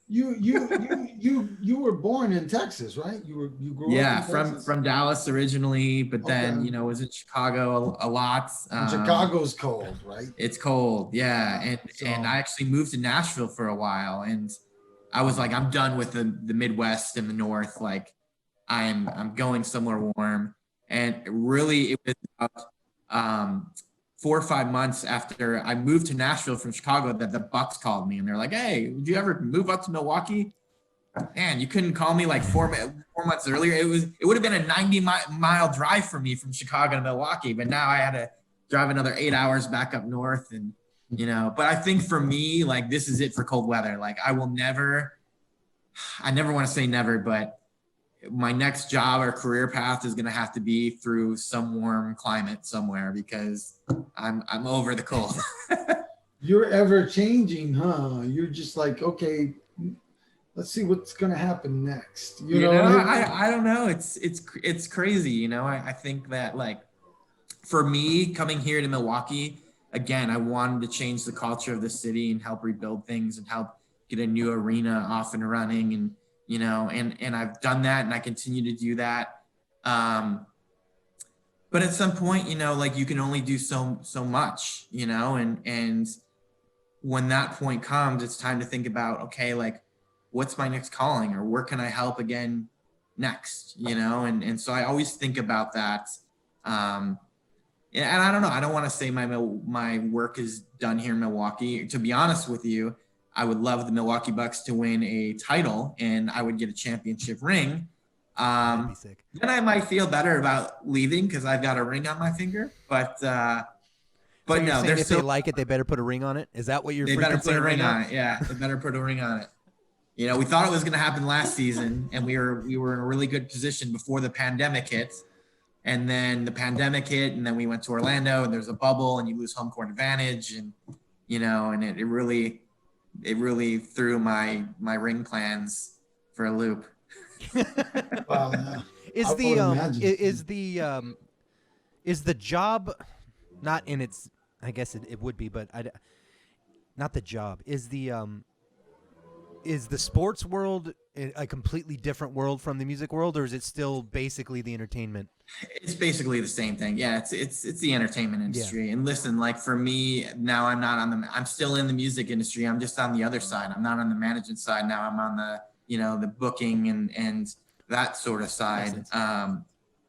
D: You were born in Texas, right? You grew up in Texas?
C: from Dallas originally, but then you know was in Chicago a lot.
D: Chicago's cold, right?
C: It's cold, yeah. And I actually moved to Nashville for a while, and I was like, I'm done with the Midwest and the North. Like, I'm going somewhere warm. And really, it was about 4 or 5 months after I moved to Nashville from Chicago that the Bucks called me, and they're like, "Hey, would you ever move up to Milwaukee?" Man, you couldn't call me like 4 months earlier. It would have been a 90-mile drive for me from Chicago to Milwaukee, but now I had to drive another 8 hours back up north, and you know. But I think for me, like, this is it for cold weather. Like, I never want to say never, but my next job or career path is going to have to be through some warm climate somewhere, because I'm over the cold.
D: You're ever changing, huh? You're just like, okay, let's see what's going to happen next. You know
C: I don't know. It's crazy. You know, I think that, like, for me coming here to Milwaukee, again, I wanted to change the culture of the city and help rebuild things and help get a new arena off and running. And, you know, and I've done that and I continue to do that. But at some point, you know, like, you can only do so much, you know, and when that point comes, it's time to think about, okay, like, what's my next calling, or where can I help again next, you know? And so I always think about that. And I don't know, I don't want to say my work is done here in Milwaukee. To be honest with you, I would love the Milwaukee Bucks to win a title and I would get a championship ring.
B: That'd be sick.
C: Then I might feel better about leaving because I've got a ring on my finger. But
B: So
C: no, they're
B: if
C: still,
B: they like it, they better put a ring on it. Is that what you're?
C: they better
B: freaking
C: put a
B: saying
C: ring
B: right
C: on
B: now?
C: it. Yeah, they better put a ring on it. You know, we thought it was going to happen last season, and we were in a really good position before the pandemic hit. And then the pandemic hit, and then we went to Orlando, and there's a bubble, and you lose home court advantage, and you know, and it really threw my ring plans for a loop.
B: Is the job not in its? I guess it would be, but not the job. Is the sports world a completely different world from the music world, or is it still basically the entertainment?
C: It's basically the same thing. Yeah, it's the entertainment industry. Yeah. And listen, like, for me now, I'm still in the music industry. I'm just on the other side. I'm not on the management side now. I'm on the, you know, the booking and that sort of side,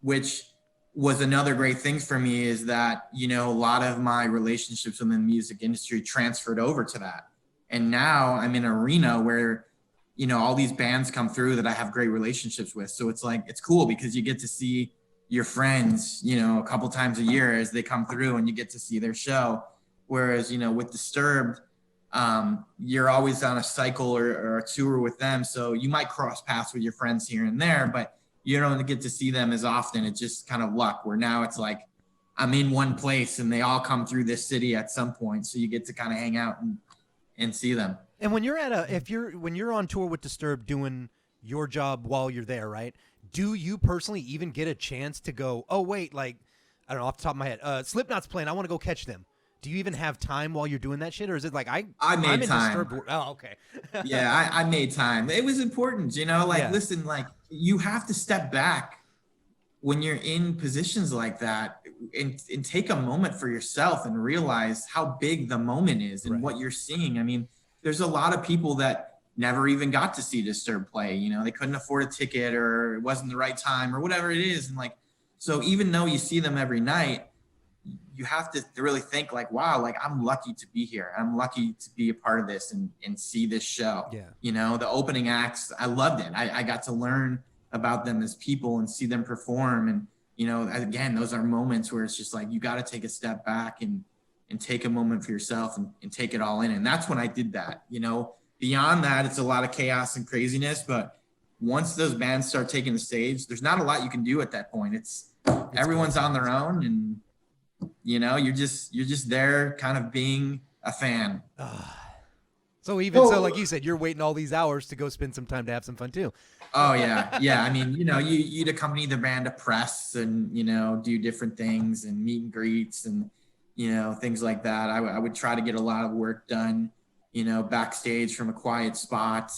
C: which was another great thing for me is that, you know, a lot of my relationships within the music industry transferred over to that. And now I'm in an arena where, you know, all these bands come through that I have great relationships with. So it's like, it's cool because you get to see your friends, you know, a couple times a year as they come through and you get to see their show. Whereas, you know, with Disturbed, you're always on a cycle or a tour with them. So you might cross paths with your friends here and there, but you don't get to see them as often. It's just kind of luck where now it's like, I'm in one place and they all come through this city at some point. So you get to kind of hang out and see them.
B: And when you're when you're on tour with Disturbed doing your job while you're there, right? Do you personally even get a chance to go, oh wait, like, I don't know, off the top of my head, Slipknot's playing, I want to go catch them. Do you even have time while you're doing that shit? Or is it like, I'm
C: made
B: in
C: time.
B: Disturbed? Oh, okay.
C: Yeah, I made time. It was important, you know, like,
B: Yeah.
C: listen, like, you have to step back when you're in positions like that and take a moment for yourself and realize how big the moment is and
B: Right.
C: what you're seeing. I mean, there's a lot of people that never even got to see Disturbed play, you know, they couldn't afford a ticket or it wasn't the right time or whatever it is. And like, so even though you see them every night, you have to really think like, wow, like I'm lucky to be here. I'm lucky to be a part of this and see this show.
B: Yeah.
C: You know, the opening acts, I loved it. I got to learn about them as people and see them perform. And, you know, again, those are moments where it's just like, you got to take a step back and take a moment for yourself and take it all in. And that's when I did that, you know. Beyond that, it's a lot of chaos and craziness, but once those bands start taking the stage, there's not a lot you can do at that point. It's everyone's on their own and, you know, you're just there kind of being a fan.
B: So even so, like you said, you're waiting all these hours to go spend some time to have some fun too.
C: Oh yeah. Yeah. I mean, you know, you'd accompany the band to press and, you know, do different things and meet and greets and, you know, things like that. I would try to get a lot of work done, you know, backstage from a quiet spot.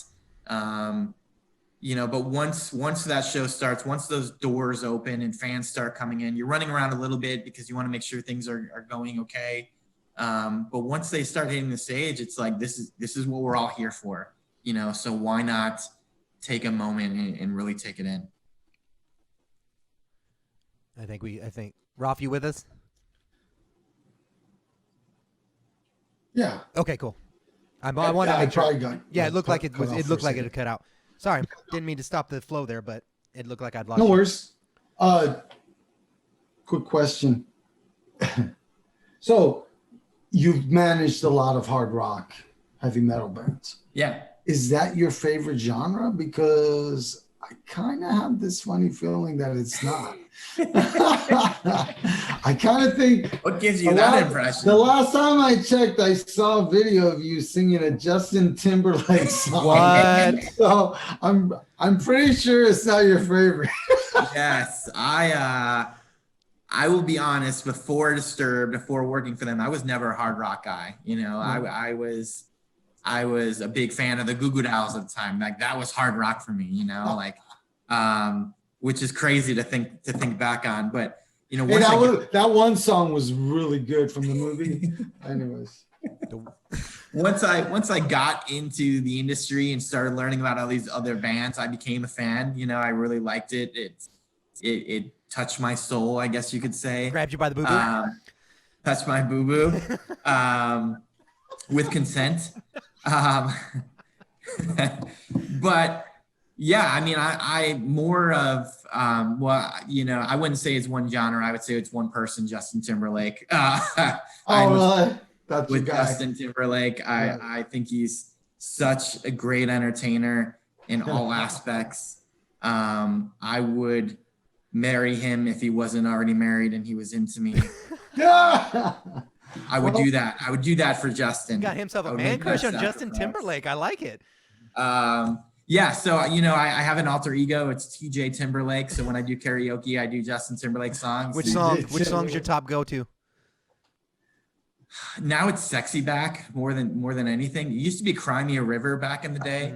C: You know, but once that show starts, once those doors open and fans start coming in, you're running around a little bit because you want to make sure things are going okay. But once they start hitting the stage, it's like, this is what we're all here for, you know, so why not take a moment and really take it in?
B: I think Ralph, you with us?
D: Yeah.
B: Okay, cool. I wanted to make sure. It looked like it had cut out. Sorry, didn't mean to stop the flow there, but it looked like I'd lost.
D: No worries. Quick question. So you've managed a lot of hard rock, heavy metal bands.
C: Yeah.
D: Is that your favorite genre? Because I kind of have this funny feeling that it's not. I kind of think.
C: What gives you that impression?
D: The last time I checked, I saw a video of you singing a Justin Timberlake song.
B: What?
D: So I'm pretty sure it's not your favorite.
C: Yes, I will be honest. Before Disturbed, before working for them, I was never a hard rock guy. You know, I was a big fan of the Goo Goo Dolls at the time. Like that was hard rock for me. You know, like which is crazy to think back on. But you know,
D: that one song was really good from the movie. Anyways.
C: Once I got into the industry and started learning about all these other bands, I became a fan. You know, I really liked it. It touched my soul, I guess you could say.
B: Grabbed you by the boo-boo.
C: Touched my boo-boo with consent. But yeah, I mean, I more of well, you know, I wouldn't say it's one genre. I would say it's one person, Justin Timberlake.
D: Really? That's
C: with
D: your guy.
C: Justin Timberlake. I think he's such a great entertainer in all aspects. I would marry him if he wasn't already married and he was into me. I would do that. I would do that for Justin.
B: Got himself a man crush on Justin Timberlake. I like it.
C: Yeah, so you know, I have an alter ego. It's TJ Timberlake. So when I do karaoke, I do Justin Timberlake songs.
B: Which song's your top go-to?
C: Now it's Sexy Back more than anything. It used to be Cry Me a River back in the day.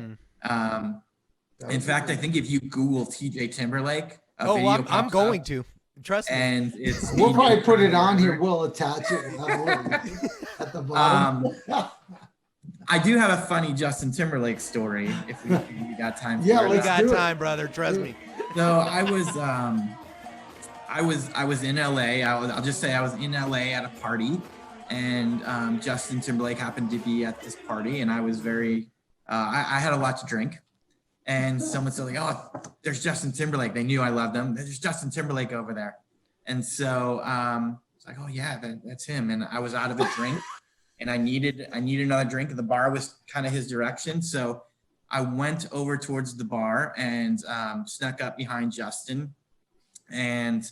C: In fact, I think if you Google TJ Timberlake,
B: I'm going to. Trust me.
C: And it's
D: we'll probably put it on here. We'll attach it at the bottom.
C: I do have a funny Justin Timberlake story if we got time for it.
B: We got time, brother. Trust me.
C: So I I was in LA. I'll just say I was in LA at a party, and Justin Timberlake happened to be at this party, and I was very I had a lot to drink, and someone said like, "Oh, there's Justin Timberlake." They knew I loved him. There's Justin Timberlake over there, and so it's like, "Oh yeah, that's him." And I was out of a drink, and I needed another drink, and the bar was kind of his direction, so I went over towards the bar and snuck up behind Justin and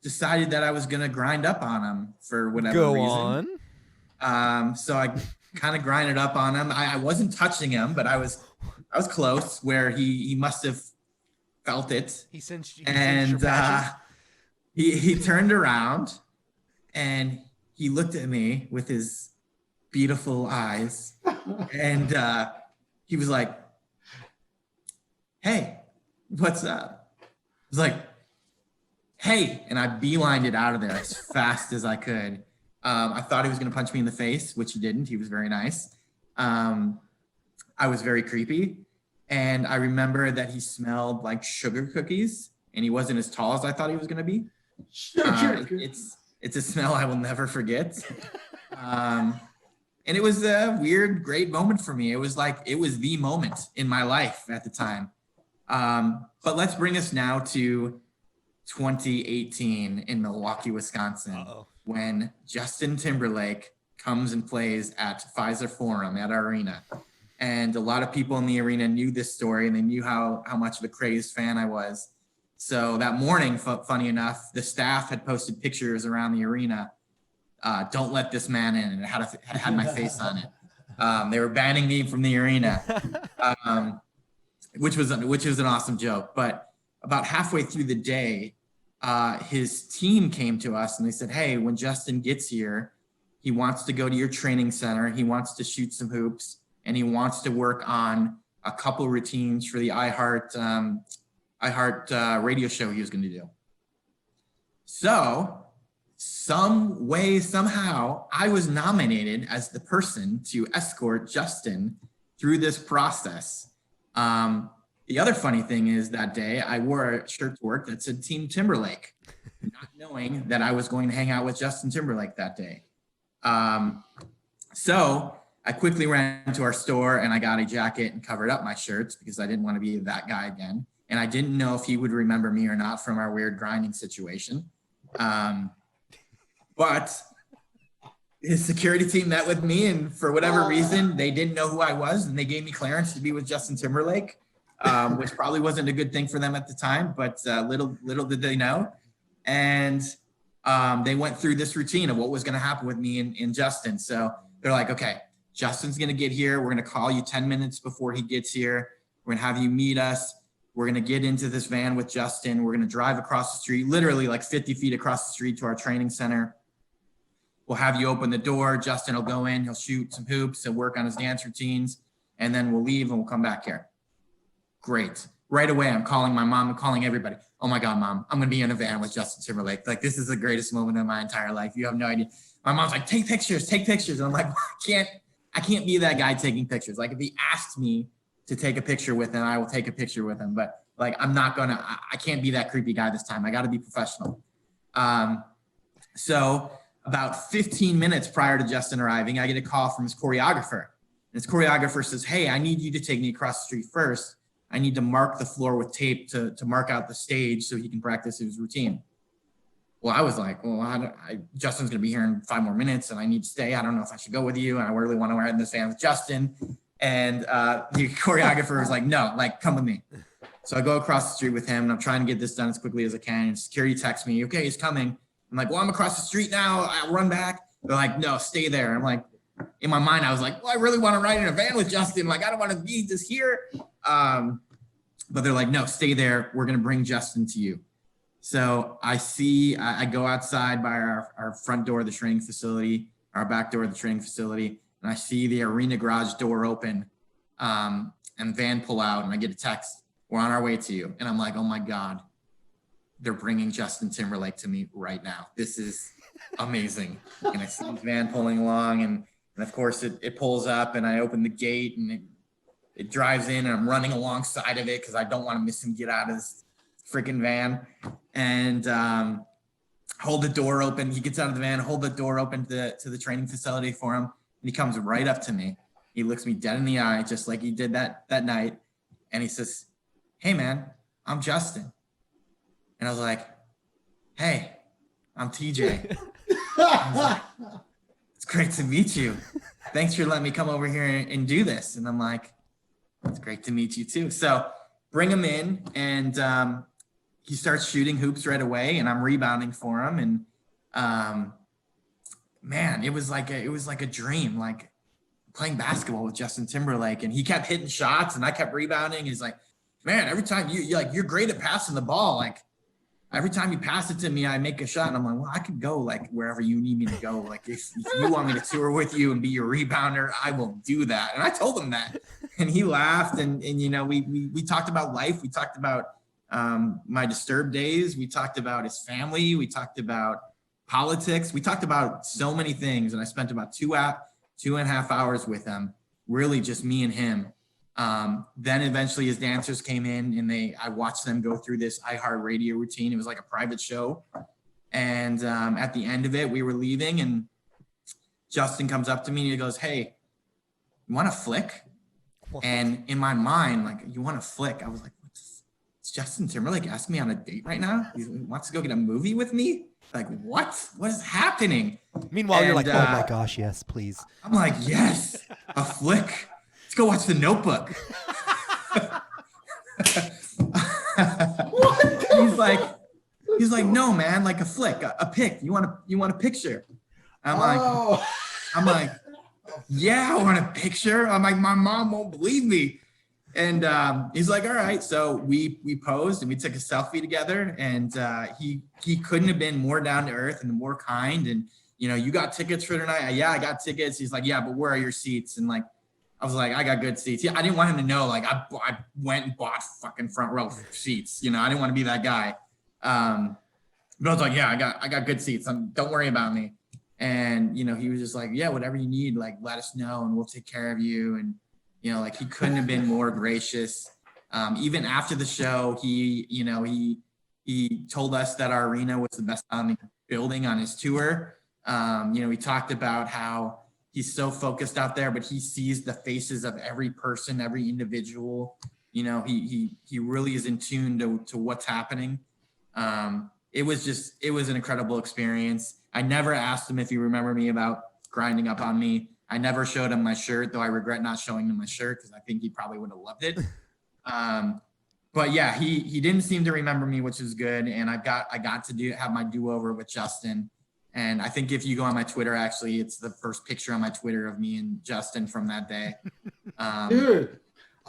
C: decided that I was going to grind up on him for whatever reason. So I kind of grinded up on him. I wasn't touching him, but I was close where he must have felt it.
B: He sensed you.
C: And he turned around and he looked at me with his beautiful eyes and he was like, "Hey, what's up?" I was like, "Hey," and I beelined it out of there as fast as I could. I thought he was going to punch me in the face, which he didn't. He was very nice. I was very creepy. And I remember that he smelled like sugar cookies and he wasn't as tall as I thought he was going to be. It's a smell I will never forget. And it was a weird, great moment for me. It was the moment in my life at the time. But let's bring us now to 2018 in Milwaukee, Wisconsin, when Justin Timberlake comes and plays at Pfizer Forum at our arena. And a lot of people in the arena knew this story and they knew how much of a crazed fan I was. So that morning, funny enough, the staff had posted pictures around the arena. "Don't let this man in," and it had my face on it. They were banning me from the arena, which was an awesome joke. But about halfway through the day, his team came to us and they said, "Hey, when Justin gets here, he wants to go to your training center. He wants to shoot some hoops and he wants to work on a couple routines for the iHeart radio show he was going to do." So some way, somehow, I was nominated as the person to escort Justin through this process. The other funny thing is that day I wore a shirt to work that said Team Timberlake, not knowing that I was going to hang out with Justin Timberlake that day. So I quickly ran to our store and I got a jacket and covered up my shirts because I didn't want to be that guy again. And I didn't know if he would remember me or not from our weird grinding situation. But his security team met with me, and for whatever reason, they didn't know who I was, and they gave me clearance to be with Justin Timberlake, which probably wasn't a good thing for them at the time, but little did they know. And they went through this routine of what was going to happen with me and Justin. So they're like, "Okay, Justin's going to get here. We're going to call you 10 minutes before he gets here. We're going to have you meet us. We're going to get into this van with Justin. We're going to drive across the street, literally like 50 feet across the street to our training center. We'll have you open the door. Justin will go in. He'll shoot some hoops and work on his dance routines. And then we'll leave and we'll come back here." Great. Right away, I'm calling my mom. I'm calling everybody. "Oh my God, Mom, I'm going to be in a van with Justin Timberlake. Like, this is the greatest moment of my entire life. You have no idea." My mom's like, take pictures. And I'm like, I can't be that guy taking pictures. Like, if he asked me to take a picture with him, I will take a picture with him. But like, I can't be that creepy guy this time. I got to be professional. So about 15 minutes prior to Justin arriving, I get a call from his choreographer. And his choreographer says, "Hey, I need you to take me across the street first. I need to mark the floor with tape to mark out the stage so he can practice his routine." Well, I was like, "Well, Justin's going to be here in 5 more minutes and I need to stay. I don't know if I should go with you. And I really want to ride in this van with Justin." And the choreographer was like, "No, like, come with me." So I go across the street with him and I'm trying to get this done as quickly as I can. And security texts me, "Okay, he's coming." I'm like, "Well, I'm across the street now. I'll run back." They're like, "No, stay there." I'm like, in my mind, I was like, "Well, I really want to ride in a van with Justin. Like, I don't want to be just here." But they're like, "No, stay there. We're going to bring Justin to you." So I go outside by our front door of the training facility, our back door of the training facility, and I see the arena garage door open and van pull out, and I get a text, "We're on our way to you." And I'm like, "Oh my God, they're bringing Justin Timberlake to me right now. This is amazing." And I see the van pulling along, and of course it pulls up, and I open the gate, and it drives in, and I'm running alongside of it because I don't want to miss him get out of his freaking van and hold the door open. He gets out of the van, hold the door open to the training facility for him. And he comes right up to me. He looks me dead in the eye, just like he did that night. And he says, "Hey man, I'm Justin." And I was like, "Hey, I'm TJ." I was like, "It's great to meet you. Thanks for letting me come over here and do this." And I'm like, "It's great to meet you too." So bring him in, and he starts shooting hoops right away, and I'm rebounding for him. And man, it was like a dream, like playing basketball with Justin Timberlake. And he kept hitting shots, and I kept rebounding. He's like, "Man, every time you're great at passing the ball. Like every time you pass it to me, I make a shot." And I'm like, "Well, I could go like wherever you need me to go. Like if you want me to tour with you and be your rebounder, I will do that." And I told him that, and he laughed. And you know, we talked about life. We talked about my disturbed days. We talked about his family. We talked about politics. We talked about so many things. And I spent about 2.5 hours with him, really just me and him. Then eventually his dancers came in, and I watched them go through this iHeartRadio routine. It was like a private show. And at the end of it, we were leaving, and Justin comes up to me and he goes, "Hey, you want a flick?" What? And in my mind, like, "You want a flick?" I was like, "It's Justin Timberlake asking me on a date right now? He wants to go get a movie with me? Like, what? What is happening?"
B: Meanwhile, you're like, "Oh my gosh, yes, please."
C: I'm like, "Yes, a flick. Let's go watch The Notebook." He's like, "No, man, like a flick, a pic. You want a picture?" I'm like, "Yeah, I want a picture." I'm like, "My mom won't believe me." And he's like, "All right." So we posed and we took a selfie together, and he couldn't have been more down to earth and more kind. And, you know, "You got tickets for tonight?" "Yeah, I got tickets." He's like, "Yeah, but where are your seats?" And like, I was like, "I got good seats." Yeah, I didn't want him to know, like, I went and bought fucking front row seats. You know, I didn't want to be that guy. But I was like, "Yeah, I got good seats. Don't worry about me." And, you know, he was just like, "Yeah, whatever you need, like, let us know and we'll take care of you." And, you know, like, he couldn't have been more gracious. Even after the show, he told us that our arena was the best sounding building on his tour. You know, he talked about how he's so focused out there, but he sees the faces of every person, every individual. You know, he really is in tune to what's happening. It was an incredible experience. I never asked him if he remembered me about grinding up on me. I never showed him my shirt, though I regret not showing him my shirt because I think he probably would have loved it. But yeah, he didn't seem to remember me, which is good. And I got to have my do-over with Justin. And I think if you go on my Twitter, actually, it's the first picture on my Twitter of me and Justin from that day.
D: Dude.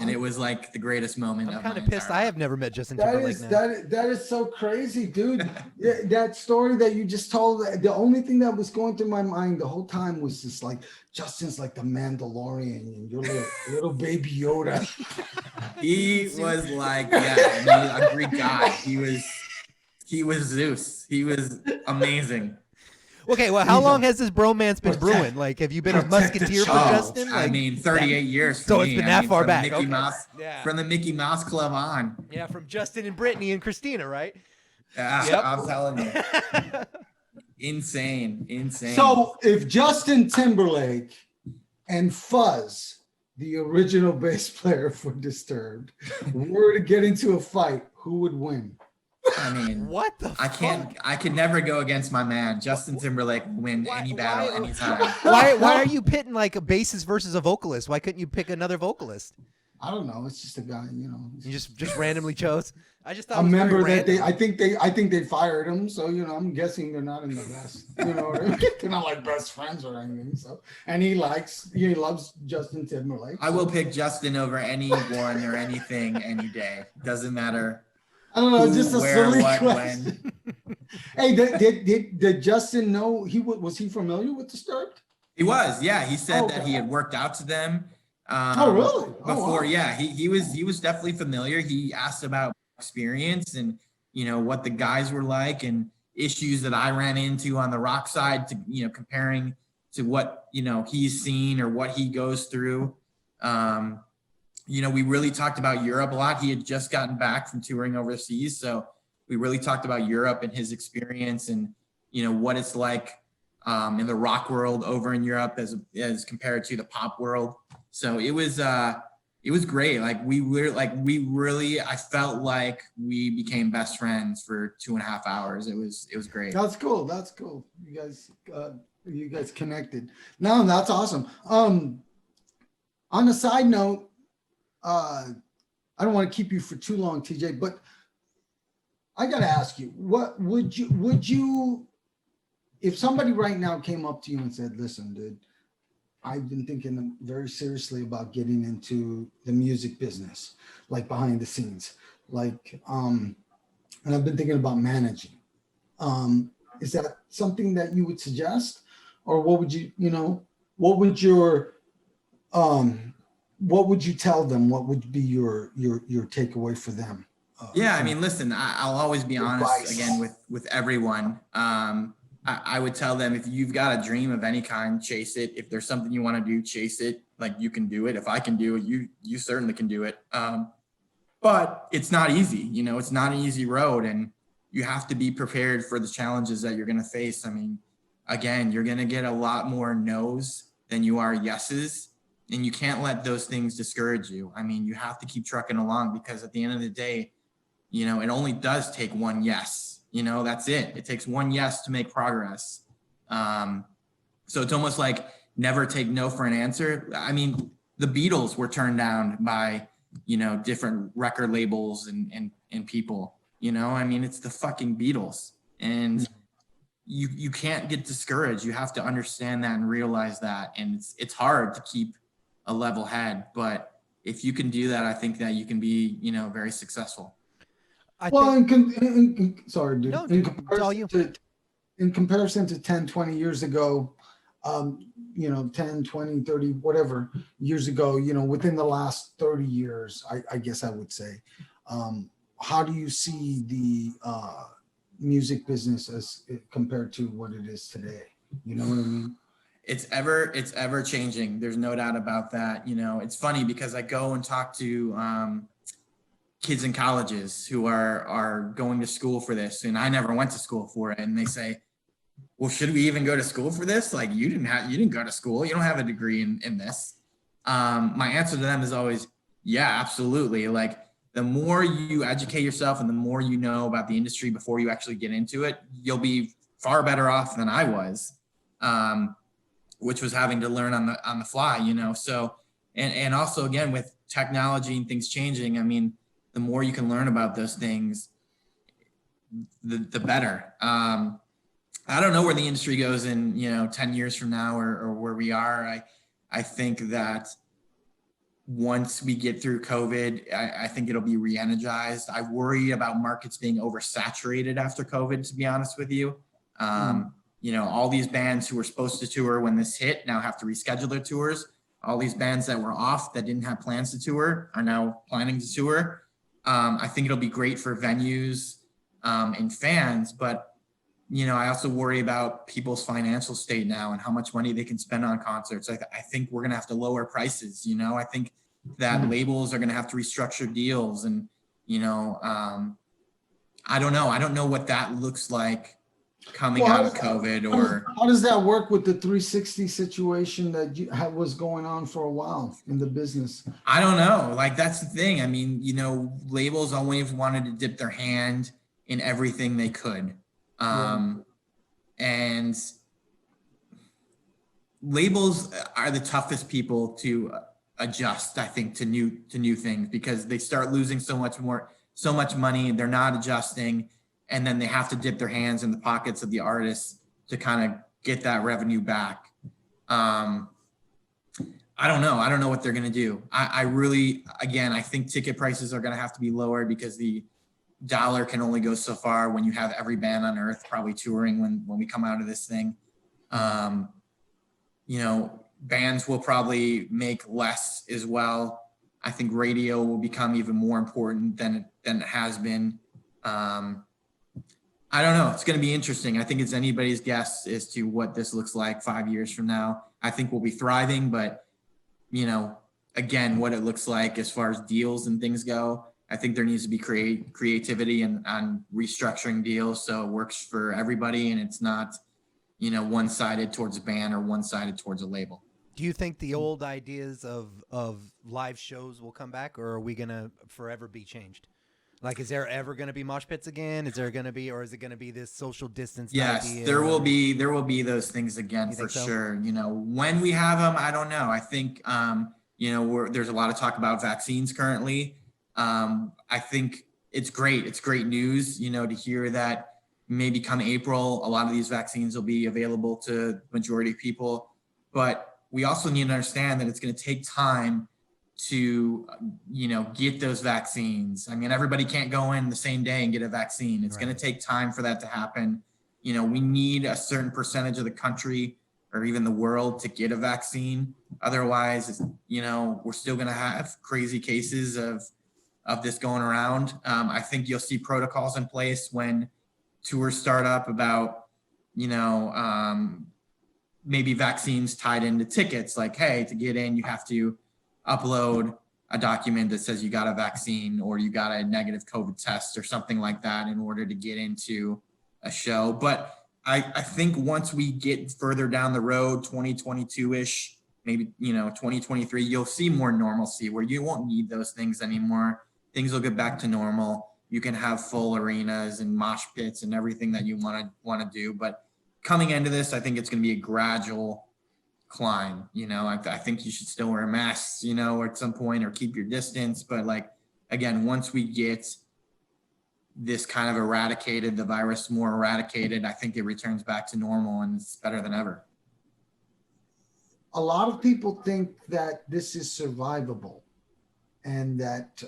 C: And it was like the greatest moment.
B: I'm kind of pissed. I have never met Justin Timberlake.
D: That is so crazy, dude. That story that you just told, the only thing that was going through my mind the whole time was just like, Justin's like the Mandalorian and you're little baby Yoda.
C: He was like, yeah, a Greek god. He was Zeus. He was amazing.
B: Okay, well, how long has this bromance been brewing? Like, have you been a musketeer for Justin? Like,
C: I mean, 38 years.
B: So it's been that far back.
C: Mickey Mouse, from the Mickey Mouse Club on.
B: Yeah, from Justin and Brittany and Christina, right?
C: Yeah, yep. I'm telling you. Insane.
D: So if Justin Timberlake and Fuzz, the original bass player for Disturbed, were to get into a fight, who would win?
C: I mean,
B: what the fuck?
C: I could never go against my man. Justin Timberlake will win any battle, anytime.
B: Why are you pitting like a bassist versus a vocalist? Why couldn't you pick another vocalist?
D: I don't know. It's just a guy, you know.
B: You just randomly chose. I just thought.
D: I remember that I think they fired him. So, you know, I'm guessing they're not in the best. You know, they're not like best friends or anything. So, and he loves Justin Timberlake.
C: I will pick Justin over anyone or anything any day. Doesn't matter.
D: I don't know.
C: Who,
D: just a
C: where,
D: silly
C: what,
D: question. Hey, did Justin know was he familiar with Disturbed?
C: He was. Yeah, he said that he had worked out to them.
D: Really?
C: Before,
D: wow.
C: Yeah, he was definitely familiar. He asked about experience and, you know, what the guys were like and issues that I ran into on the rock side, to, you know, comparing to what, you know, he's seen or what he goes through. we really talked about Europe a lot. He had just gotten back from touring overseas. So we really talked about Europe and his experience and, what it's like in the rock world over in Europe as compared to the pop world. So it was great. Like I felt like we became best friends for 2.5 hours. It was great.
D: That's cool. That's cool. You guys connected. No, that's awesome. On a side note, I don't want to keep you for too long, TJ, but I got to ask you, what would you, if somebody right now came up to you and said, listen, dude, I've been thinking very seriously about getting into the music business, like behind the scenes, like, and I've been thinking about managing. Is that something that you would suggest? Or what would what would you tell them? What would be your takeaway for them?
C: Yeah, I mean, listen, I'll always be honest
D: advice.
C: again with everyone. I would tell them, if you've got a dream of any kind, chase it. If there's something you want to do, chase it. Like, you can do it. If I can do it, you certainly can do it. But it's not easy. It's not an easy road, and you have to be prepared for the challenges that you're going to face. I mean, again, you're going to get a lot more no's than you are yeses, and you can't let those things discourage you. I mean, you have to keep trucking along, because at the end of the day, it only does take one yes. That's it. It takes one yes to make progress. So it's almost like never take no for an answer. I mean, the Beatles were turned down by, different record labels and people, I mean, it's the fucking Beatles, and you can't get discouraged. You have to understand that and realize that. And it's hard to keep a level head, but if you can do that, I think that you can be, very successful.
D: Sorry, dude.
B: No,
D: in
B: dude, it's all you.
D: Comparison to 10, 20 years ago, 10, 20, 30, whatever years ago, within the last 30 years, I guess I would say, how do you see the music business as compared to what it is today? You know what I mean?
C: It's ever changing. There's no doubt about that. It's funny because I go and talk to kids in colleges who are going to school for this, and I never went to school for it, and they say, well, should we even go to school for this? Like, you didn't go to school. You don't have a degree in this. My answer to them is always, yeah, absolutely. Like, the more you educate yourself and the more you know about the industry before you actually get into it, you'll be far better off than I was, which was having to learn on the fly, So, and also, again, with technology and things changing, I mean, the more you can learn about those things, the better. I don't know where the industry goes in, 10 years from now or where we are. I think that once we get through COVID, I think it'll be re-energized. I worry about markets being oversaturated after COVID, to be honest with you. All these bands who were supposed to tour when this hit now have to reschedule their tours. All these bands that were off that didn't have plans to tour are now planning to tour. I think it'll be great for venues and fans, but I also worry about people's financial state now and how much money they can spend on concerts. I think we're going to have to lower prices. I think that labels are going to have to restructure deals, and I don't know. I don't know what that looks like coming out of COVID. Or
D: how does that work with the 360 situation that was going on for a while in the business?
C: I don't know. Like, that's the thing. I mean, labels always wanted to dip their hand in everything they could. And labels are the toughest people to adjust, I think, to new things, because they start losing so much money. They're not adjusting, and then they have to dip their hands in the pockets of the artists to kind of get that revenue back. I don't know. I don't know what they're going to do. I really, again, I think ticket prices are going to have to be lowered, because the dollar can only go so far when you have every band on earth probably touring when we come out of this thing. Bands will probably make less as well. I think radio will become even more important than it has been. I don't know. It's going to be interesting. I think it's anybody's guess as to what this looks like 5 years from now. I think we'll be thriving, but again, what it looks like as far as deals and things go. I think there needs to be creativity and on restructuring deals so it works for everybody and it's not, you know, one-sided towards a band or one-sided towards a label.
B: Do you think the old ideas of live shows will come back, or are we gonna forever be changed? Like, is there ever going to be mosh pits again? Is there going to be, or is it going to be this social distance?
C: Yes,
B: idea?
C: there will be those things again for sure. You know, when we have them, I don't know. I think, you know, there's a lot of talk about vaccines currently. I think it's great. It's great news, you know, to hear that maybe come April, a lot of these vaccines will be available to the majority of people. But we also need to understand that it's going to take time to, you know, get those vaccines. I mean, everybody can't go in the same day and get a vaccine. It's going to take time for that to happen. You know, we need a certain percentage of the country or even the world to get a vaccine. Otherwise, you know, we're still going to have crazy cases of this going around. I think you'll see protocols in place when tours start up about, you know, maybe vaccines tied into tickets. Like, hey, to get in, you have to upload a document that says you got a vaccine or you got a negative COVID test or something like that in order to get into a show. But I think once we get further down the road, 2022-ish, maybe, you know, 2023, you'll see more normalcy where you won't need those things anymore. Things will get back to normal. You can have full arenas and mosh pits and everything that you want to do. But coming into this, I think it's going to be a gradual climb. You know, I think you should still wear masks, you know, at some point, or keep your distance. But like, again, once we get this kind of eradicated, the virus more eradicated, I think it returns back to normal and it's better than ever.
D: A lot of people think that this is survivable and that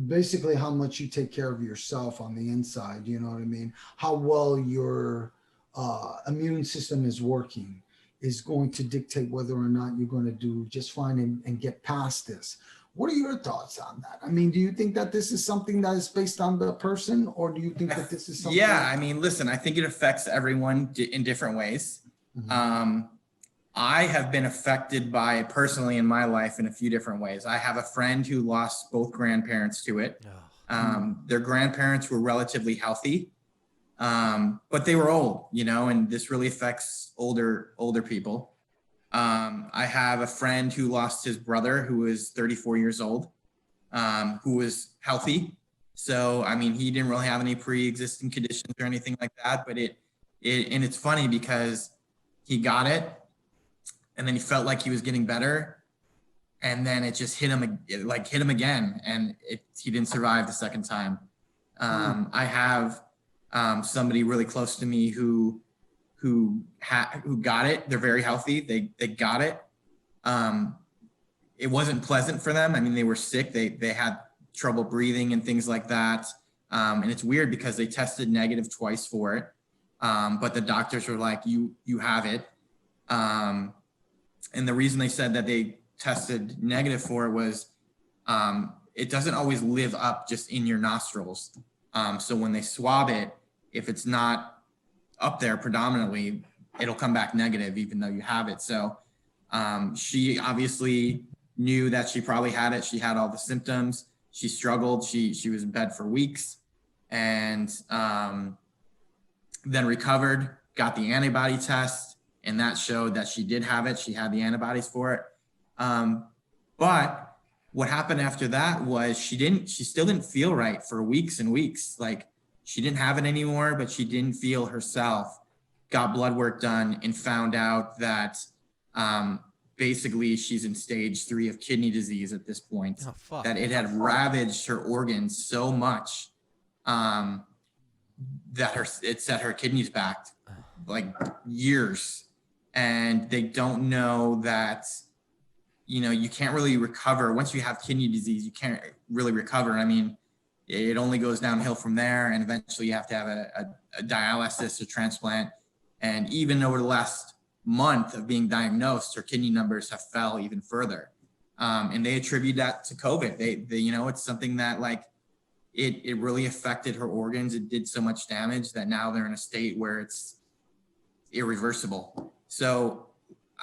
D: basically how much you take care of yourself on the inside, you know what I mean? How well your immune system is working is going to dictate whether or not you're going to do just fine and get past this. What are your thoughts on that? I mean, do you think that this is something that is based on the person, or do you think that this is something?
C: Yeah, I mean, listen, I think it affects everyone in different ways. Mm-hmm. I have been affected by it personally in my life in a few different ways. I have a friend who lost both grandparents to it. Their grandparents were relatively healthy, but they were old, you know, and this really affects older people. I have a friend who lost his brother who was 34 years old, who was healthy. So, I mean, he didn't really have any pre-existing conditions or anything like that, but and it's funny because he got it and then he felt like he was getting better. And then it just hit him again. And he didn't survive the second time. I have somebody really close to me who got it. They're very healthy. They got it. It wasn't pleasant for them. I mean, they were sick. They had trouble breathing and things like that. And it's weird because they tested negative twice for it. But the doctors were like, you have it. And the reason they said that they tested negative for it was it doesn't always live up just in your nostrils. So when they swab it, if it's not up there predominantly, it'll come back negative even though you have it. So she obviously knew that she probably had it. She had all the symptoms. She struggled. She was in bed for weeks and then recovered, got the antibody test, and that showed that she did have it. She had the antibodies for it. But what happened after that was she still didn't feel right for weeks and weeks. Like, she didn't have it anymore, but she didn't feel herself. Got blood work done and found out that basically she's in stage 3 of kidney disease at this point. Oh, fuck. That it had ravaged her organs so much that it set her kidneys back like years. And they don't know that, you know, you can't really recover. Once you have kidney disease, you can't really recover. I mean, it only goes downhill from there, and eventually you have to have a dialysis or transplant. And even over the last month of being diagnosed, her kidney numbers have fell even further. And they attribute that to COVID. They you know, it's something that like it really affected her organs. It did so much damage that now they're in a state where it's irreversible. So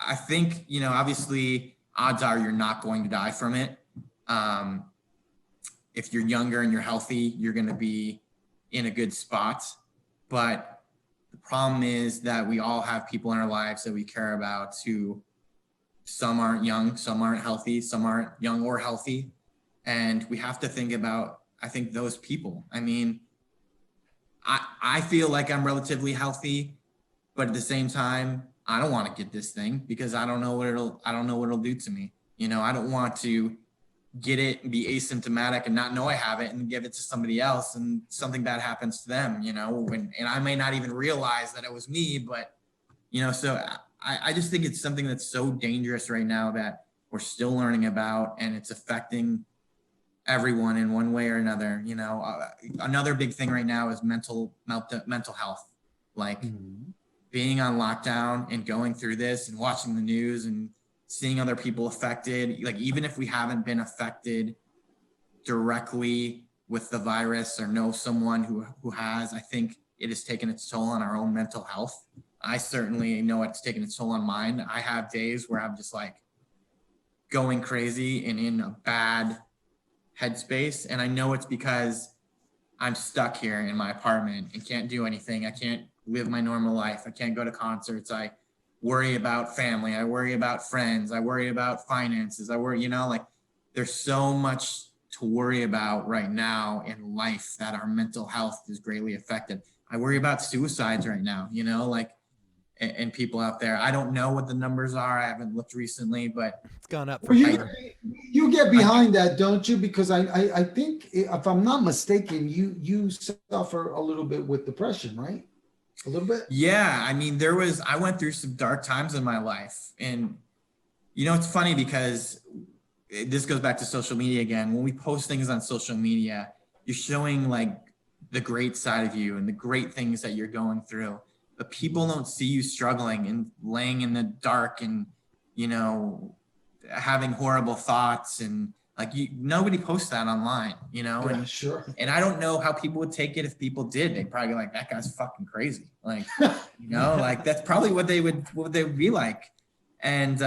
C: I think, you know, obviously odds are you're not going to die from it. If you're younger and you're healthy, you're going to be in a good spot. But the problem is that we all have people in our lives that we care about who, some aren't young, some aren't healthy, some aren't young or healthy. And we have to think about, I think, those people. I mean, I feel like I'm relatively healthy, but at the same time, I don't want to get this thing because I don't know what it'll do to me. You know, I don't want to get it and be asymptomatic and not know I have it and give it to somebody else and something bad happens to them, you know, and I may not even realize that it was me, but, you know, so I just think it's something that's so dangerous right now that we're still learning about, and it's affecting everyone in one way or another. You know, another big thing right now is mental health, like being on lockdown and going through this and watching the news and seeing other people affected. Like, even if we haven't been affected directly with the virus or know someone who has, I think it has taken its toll on our own mental health. I certainly know it's taken its toll on mine. I have days where I'm just like going crazy and in a bad headspace. And I know it's because I'm stuck here in my apartment and can't do anything. I can't live my normal life. I can't go to concerts. I worry about family. I worry about friends. I worry about finances. I worry, you know, like there's so much to worry about right now in life that our mental health is greatly affected. I worry about suicides right now, you know, like, and people out there. I don't know what the numbers are. I haven't looked recently, but
B: it's gone up.
D: Well, you get behind that, don't you? Because I think, if I'm not mistaken, you suffer a little bit with depression, right? A little bit?
C: Yeah. I mean, I went through some dark times in my life. And, you know, it's funny because this goes back to social media again. When we post things on social media, you're showing like the great side of you and the great things that you're going through. But people don't see you struggling and laying in the dark and, you know, having horrible thoughts, and like nobody posts that online, you know.
D: Yeah,
C: and
D: sure.
C: And I don't know how people would take it if people did. They'd probably be like, that guy's fucking crazy. Like, you know, like that's probably what they would be like. And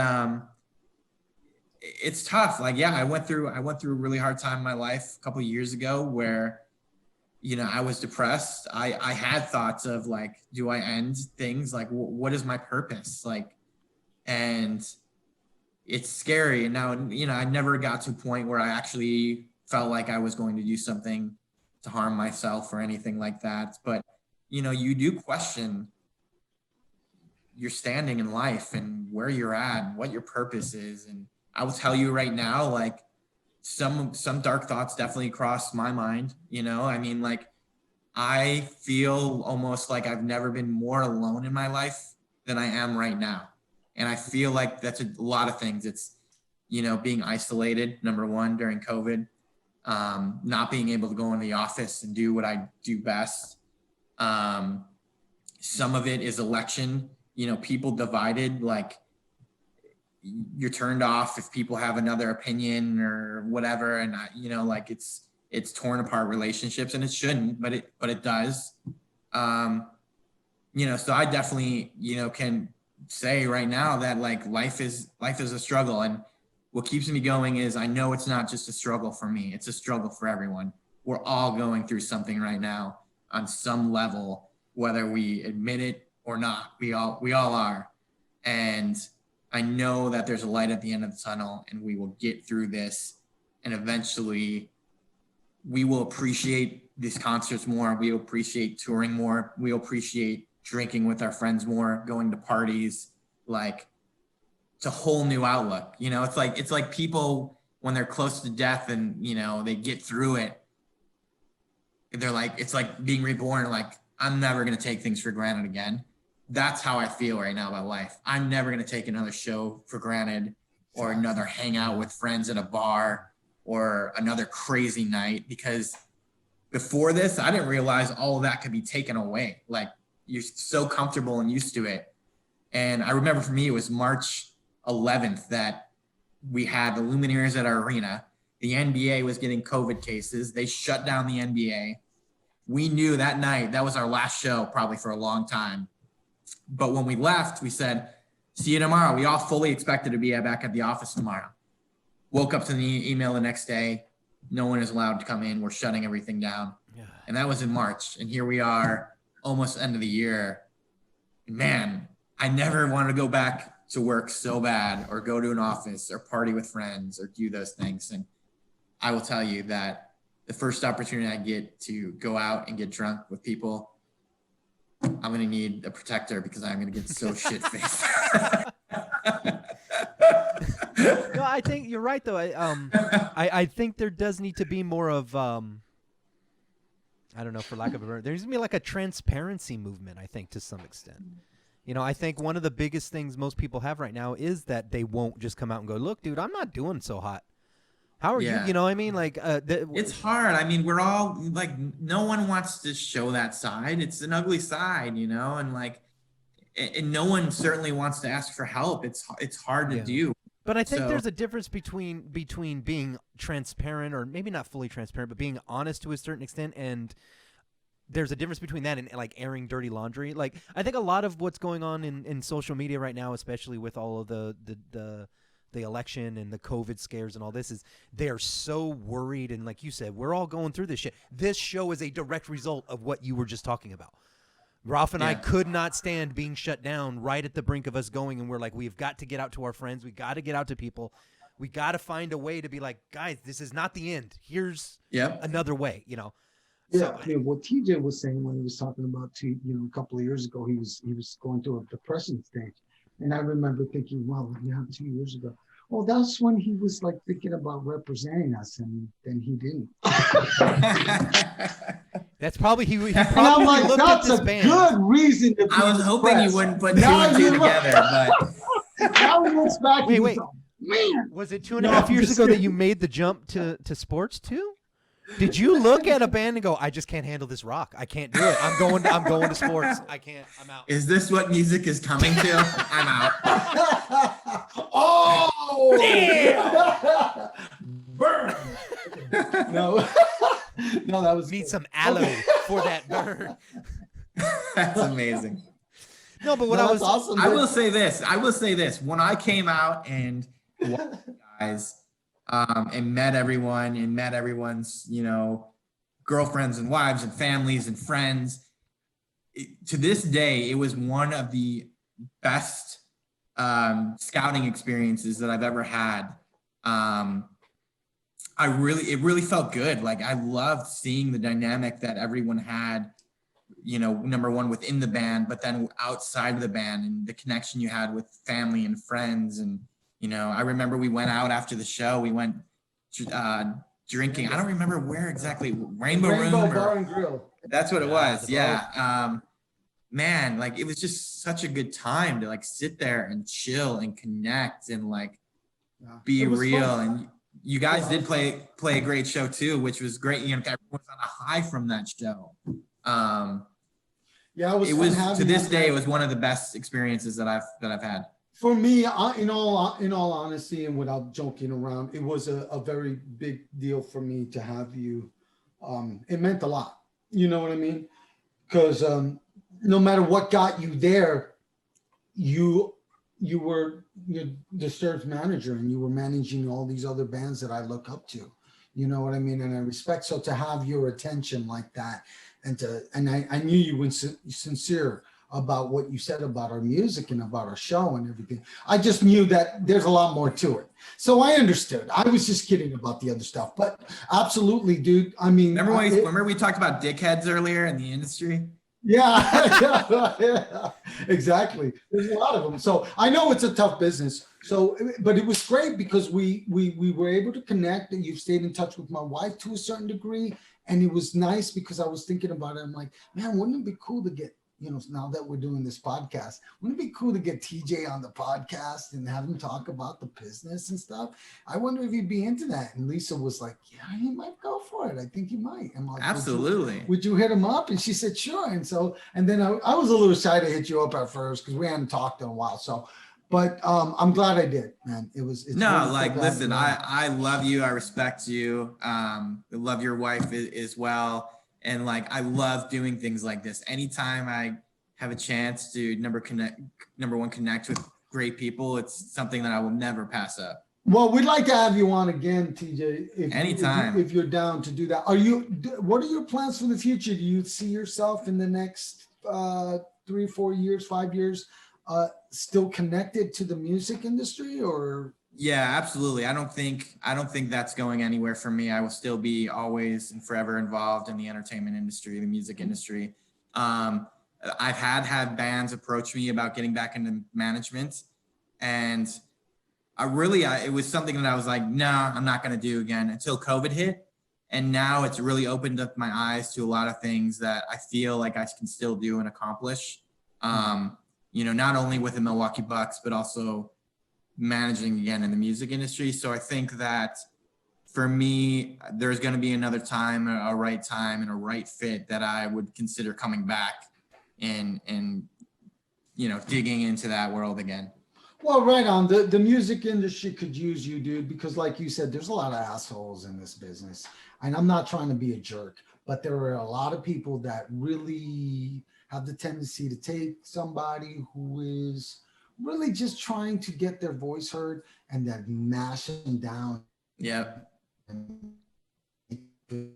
C: it's tough. Like, yeah, I went through a really hard time in my life a couple of years ago where, you know, I was depressed. I had thoughts of like, do I end things? Like, what is my purpose? Like, and it's scary. And now, you know, I never got to a point where I actually felt like I was going to do something to harm myself or anything like that. But, you know, you do question your standing in life and where you're at and what your purpose is. And I will tell you right now, like, some dark thoughts definitely crossed my mind. You know, I mean, like, I feel almost like I've never been more alone in my life than I am right now. And I feel like that's a lot of things. It's, you know, being isolated, number one, during COVID, not being able to go in the office and do what I do best. Some of it is election, you know, people divided, like, you're turned off if people have another opinion or whatever. And you know, like it's torn apart relationships, and it shouldn't, but it does. You know, so I definitely, you know, can say right now that like life is a struggle. And what keeps me going is I know it's not just a struggle for me. It's a struggle for everyone. We're all going through something right now on some level, whether we admit it or not. We all are. And I know that there's a light at the end of the tunnel, and we will get through this, and eventually we will appreciate these concerts more. We will appreciate touring more. We'll appreciate drinking with our friends more, going to parties. Like, it's a whole new outlook. You know, it's like people when they're close to death and, you know, they get through it, they're like, it's like being reborn. Like, I'm never going to take things for granted again. That's how I feel right now about life. I'm never going to take another show for granted, or another hangout with friends at a bar, or another crazy night, because before this, I didn't realize all of that could be taken away. Like, you're so comfortable and used to it. And I remember for me, it was March 11th that we had the Lumineers at our arena. The NBA was getting COVID cases. They shut down the NBA. We knew that night that was our last show probably for a long time. But when we left, we said, see you tomorrow. We all fully expected to be back at the office tomorrow. Woke up to the email the next day. No one is allowed to come in. We're shutting everything down. Yeah. And that was in March. And here we are, almost end of the year. Man, I never wanted to go back to work so bad, or go to an office, or party with friends, or do those things. And I will tell you that the first opportunity I get to go out and get drunk with people, I'm going to need a protector, because I'm going to get so shit-faced.
B: No, I think you're right, though. I think there does need to be more of, I don't know, for lack of a word, there's going to be like a transparency movement, I think, to some extent. You know, I think one of the biggest things most people have right now is that they won't just come out and go, look, dude, I'm not doing so hot. How are you? You know what I mean? Like,
C: it's hard. I mean, we're all like, no one wants to show that side. It's an ugly side, you know, and like, and no one certainly wants to ask for help. It's hard to do.
B: But I think there's a difference between being transparent, or maybe not fully transparent, but being honest to a certain extent. And there's a difference between that and like airing dirty laundry. Like, I think a lot of what's going on in social media right now, especially with all of the election and the COVID scares and all this, is they are so worried. And like you said, we're all going through this shit. This show is a direct result of what you were just talking about. Ralph and I could not stand being shut down right at the brink of us going, and we're like, we've got to get out to our friends. We got to get out to people. We got to find a way to be like, guys, this is not the end. Here's another way, you know?
D: Yeah, I mean, what TJ was saying when he was talking about, a couple of years ago, he was going through a depression stage. And I remember thinking, well, 2 years ago. Well, that's when he was like thinking about representing us, and then he didn't.
B: That's probably he probably like, looked at this band.
D: Good reason to be
C: I was hoping you wouldn't put two and two together, but
D: now he looks back.
B: Wait.
D: Man,
B: was it 2.5 years ago that you made the jump to sports too? Did you look at a band and go, I just can't handle this rock. I can't do it. I'm going to sports. I can't. I'm out.
C: Is this what music is coming to? I'm out.
D: Oh,
A: damn! Burn.
D: No, that was
B: need some aloe for that burn.
C: That's amazing.
B: No, but what
D: awesome.
C: I will say this. When I came out and watched you guys, and met everyone, and met everyone's, girlfriends and wives and families and friends, to this day, it was one of the best scouting experiences that I've ever had. It really felt good. Like, I loved seeing the dynamic that everyone had, number one within the band, but then outside of the band, and the connection you had with family and friends. And, I remember we went out after the show, we went drinking. I don't remember where exactly, Rainbow Room
D: Bar and Grill.
C: That's what it was. Yeah. Man, like, it was just such a good time to like sit there and chill and connect and like be real. Fun. And you guys did play a great show too, which was great. Everyone was on a high from that show. It was to this day, it was one of the best experiences that I've had.
D: For me, in all honesty, and without joking around, it was a very big deal for me to have you. It meant a lot. You know what I mean? Because no matter what got you there, you were Disturbed's manager, and you were managing all these other bands that I look up to. You know what I mean? And I respect. So to have your attention like that, and I knew you were sincere about what you said about our music and about our show and everything. I just knew that there's a lot more to it. So I understood. I was just kidding about the other stuff, but absolutely, dude. I mean,
C: remember we talked about dickheads earlier in the industry?
D: Yeah, exactly. There's a lot of them. So I know it's a tough business. So, but it was great because we were able to connect, and you've stayed in touch with my wife to a certain degree. And it was nice because I was thinking about it. I'm like, man, wouldn't it be cool to get, now that we're doing this podcast, wouldn't it be cool to get TJ on the podcast and have him talk about the business and stuff? I wonder if he'd be into that. And Lisa was like, yeah, he might go for it. I think he might. I'm like,
C: absolutely.
D: Would you hit him up? And she said, sure. And so, and then I was a little shy to hit you up at first because we hadn't talked in a while. So, but I'm glad I did, man.
C: Listen, I love you. I respect you. I love your wife as well. And like, I love doing things like this. Anytime I have a chance to number one, connect with great people. It's something that I will never pass up.
D: Well, we'd like to have you on again, TJ.
C: Anytime.
D: If you're down to do that. What are your plans for the future? Do you see yourself in the next 3, 4 years, 5 years, still connected to the music industry, or?
C: Yeah, absolutely. I don't think that's going anywhere for me. I will still be always and forever involved in the entertainment industry, the music industry. I've had bands approach me about getting back into management, and it was something that I was like, nah, I'm not going to do again until COVID hit. And now it's really opened up my eyes to a lot of things that I feel like I can still do and accomplish. Not only with the Milwaukee Bucks, but also managing again in the music industry. So I think that for me, there's going to be another time, a right time and a right fit that I would consider coming back and digging into that world again.
D: Well, right on. The music industry could use you, dude, because like you said, there's a lot of assholes in this business. And I'm not trying to be a jerk, but there are a lot of people that really have the tendency to take somebody who is really just trying to get their voice heard and then mash them down.
C: Yep.
D: You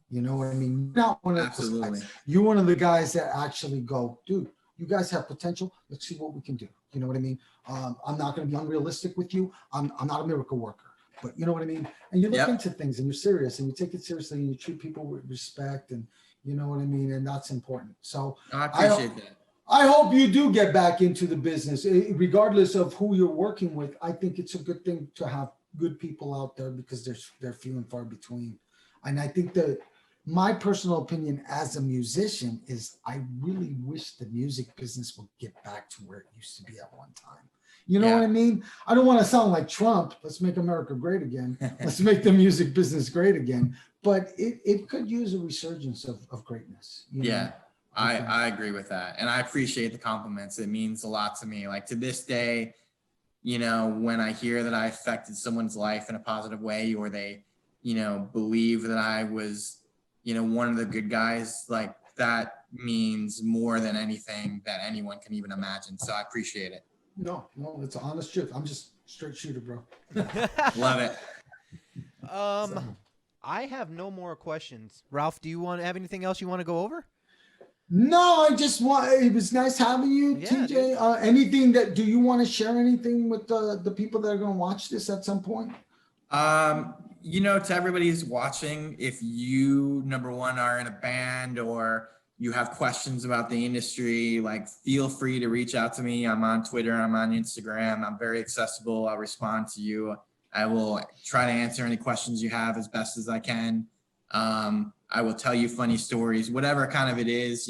D: know what I mean? Not one of
C: Absolutely.
D: You're one of the guys that actually go, dude, you guys have potential. Let's see what we can do. You know what I mean? I'm not going to be unrealistic with you. I'm not a miracle worker, but you know what I mean? And you look into things and you're serious and you take it seriously and you treat people with respect, and you know what I mean? And that's important. So
C: I appreciate that.
D: I hope you do get back into the business, regardless of who you're working with. I think it's a good thing to have good people out there because they're few and far between. And I think that my personal opinion as a musician is I really wish the music business would get back to where it used to be at one time. You know what I mean? I don't want to sound like Trump. Let's make America great again. Let's make the music business great again. But it could use a resurgence of greatness. You know?
C: I agree with that. And I appreciate the compliments. It means a lot to me. Like to this day, when I hear that I affected someone's life in a positive way, or they, believe that I was, one of the good guys, like that means more than anything that anyone can even imagine. So I appreciate it.
D: No, it's an honest truth. I'm just straight shooter, bro.
C: Love it.
B: I have no more questions. Ralph, do you have anything else you want to go over?
D: No, I just it was nice having you, TJ. Do you want to share anything with the people that are going to watch this at some point?
C: To everybody who's watching, if you, number one, are in a band or you have questions about the industry, like feel free to reach out to me. I'm on Twitter, I'm on Instagram. I'm very accessible. I'll respond to you. I will try to answer any questions you have as best as I can. I will tell you funny stories, whatever kind of it is,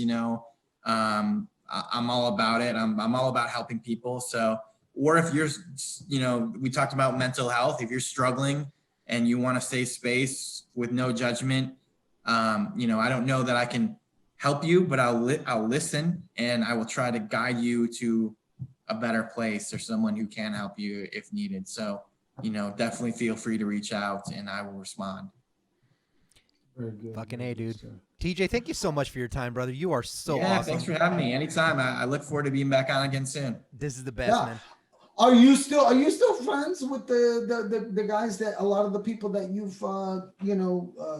C: I'm all about it. I'm all about helping people. So, or if you're, we talked about mental health, if you're struggling and you want to stay space with no judgment, I don't know that I can help you, but I'll listen and I will try to guide you to a better place or someone who can help you if needed. So, definitely feel free to reach out and I will respond.
D: Very good.
B: Fucking A, dude. TJ, thank you so much for your time, brother. You are so awesome.
C: Thanks for having me. Anytime. I look forward to being back on again soon.
B: This is the best, man.
D: Are you still friends with the guys that a lot of the people that you've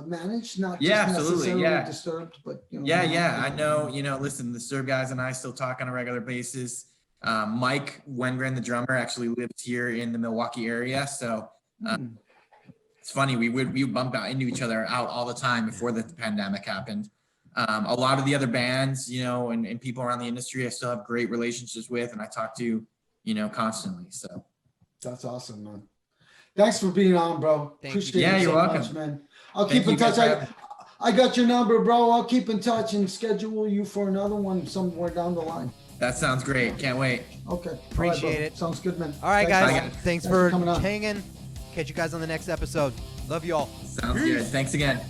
D: managed? Not just necessarily Disturbed, but
C: I know. Listen, the Disturbed guys and I still talk on a regular basis. Mike Wengren, the drummer, actually lives here in the Milwaukee area, so it's funny. We bumped out into each other out all the time before the pandemic happened. A lot of the other bands, and people around the industry, I still have great relationships with, and I talk to, constantly. So
D: that's awesome, man. Thanks for being on, bro. Appreciate it
C: you're
D: so
C: welcome.
D: much, man. I'll keep in touch. I got your number, bro. I'll keep in touch and schedule you for another one somewhere down the line.
C: That sounds great. Can't wait.
D: Okay.
B: Appreciate it.
D: Sounds good, man.
B: All right, guys. Thanks for
D: coming on.
B: hanging. Catch you guys on the next episode. Love you all.
C: Sounds good. Thanks again.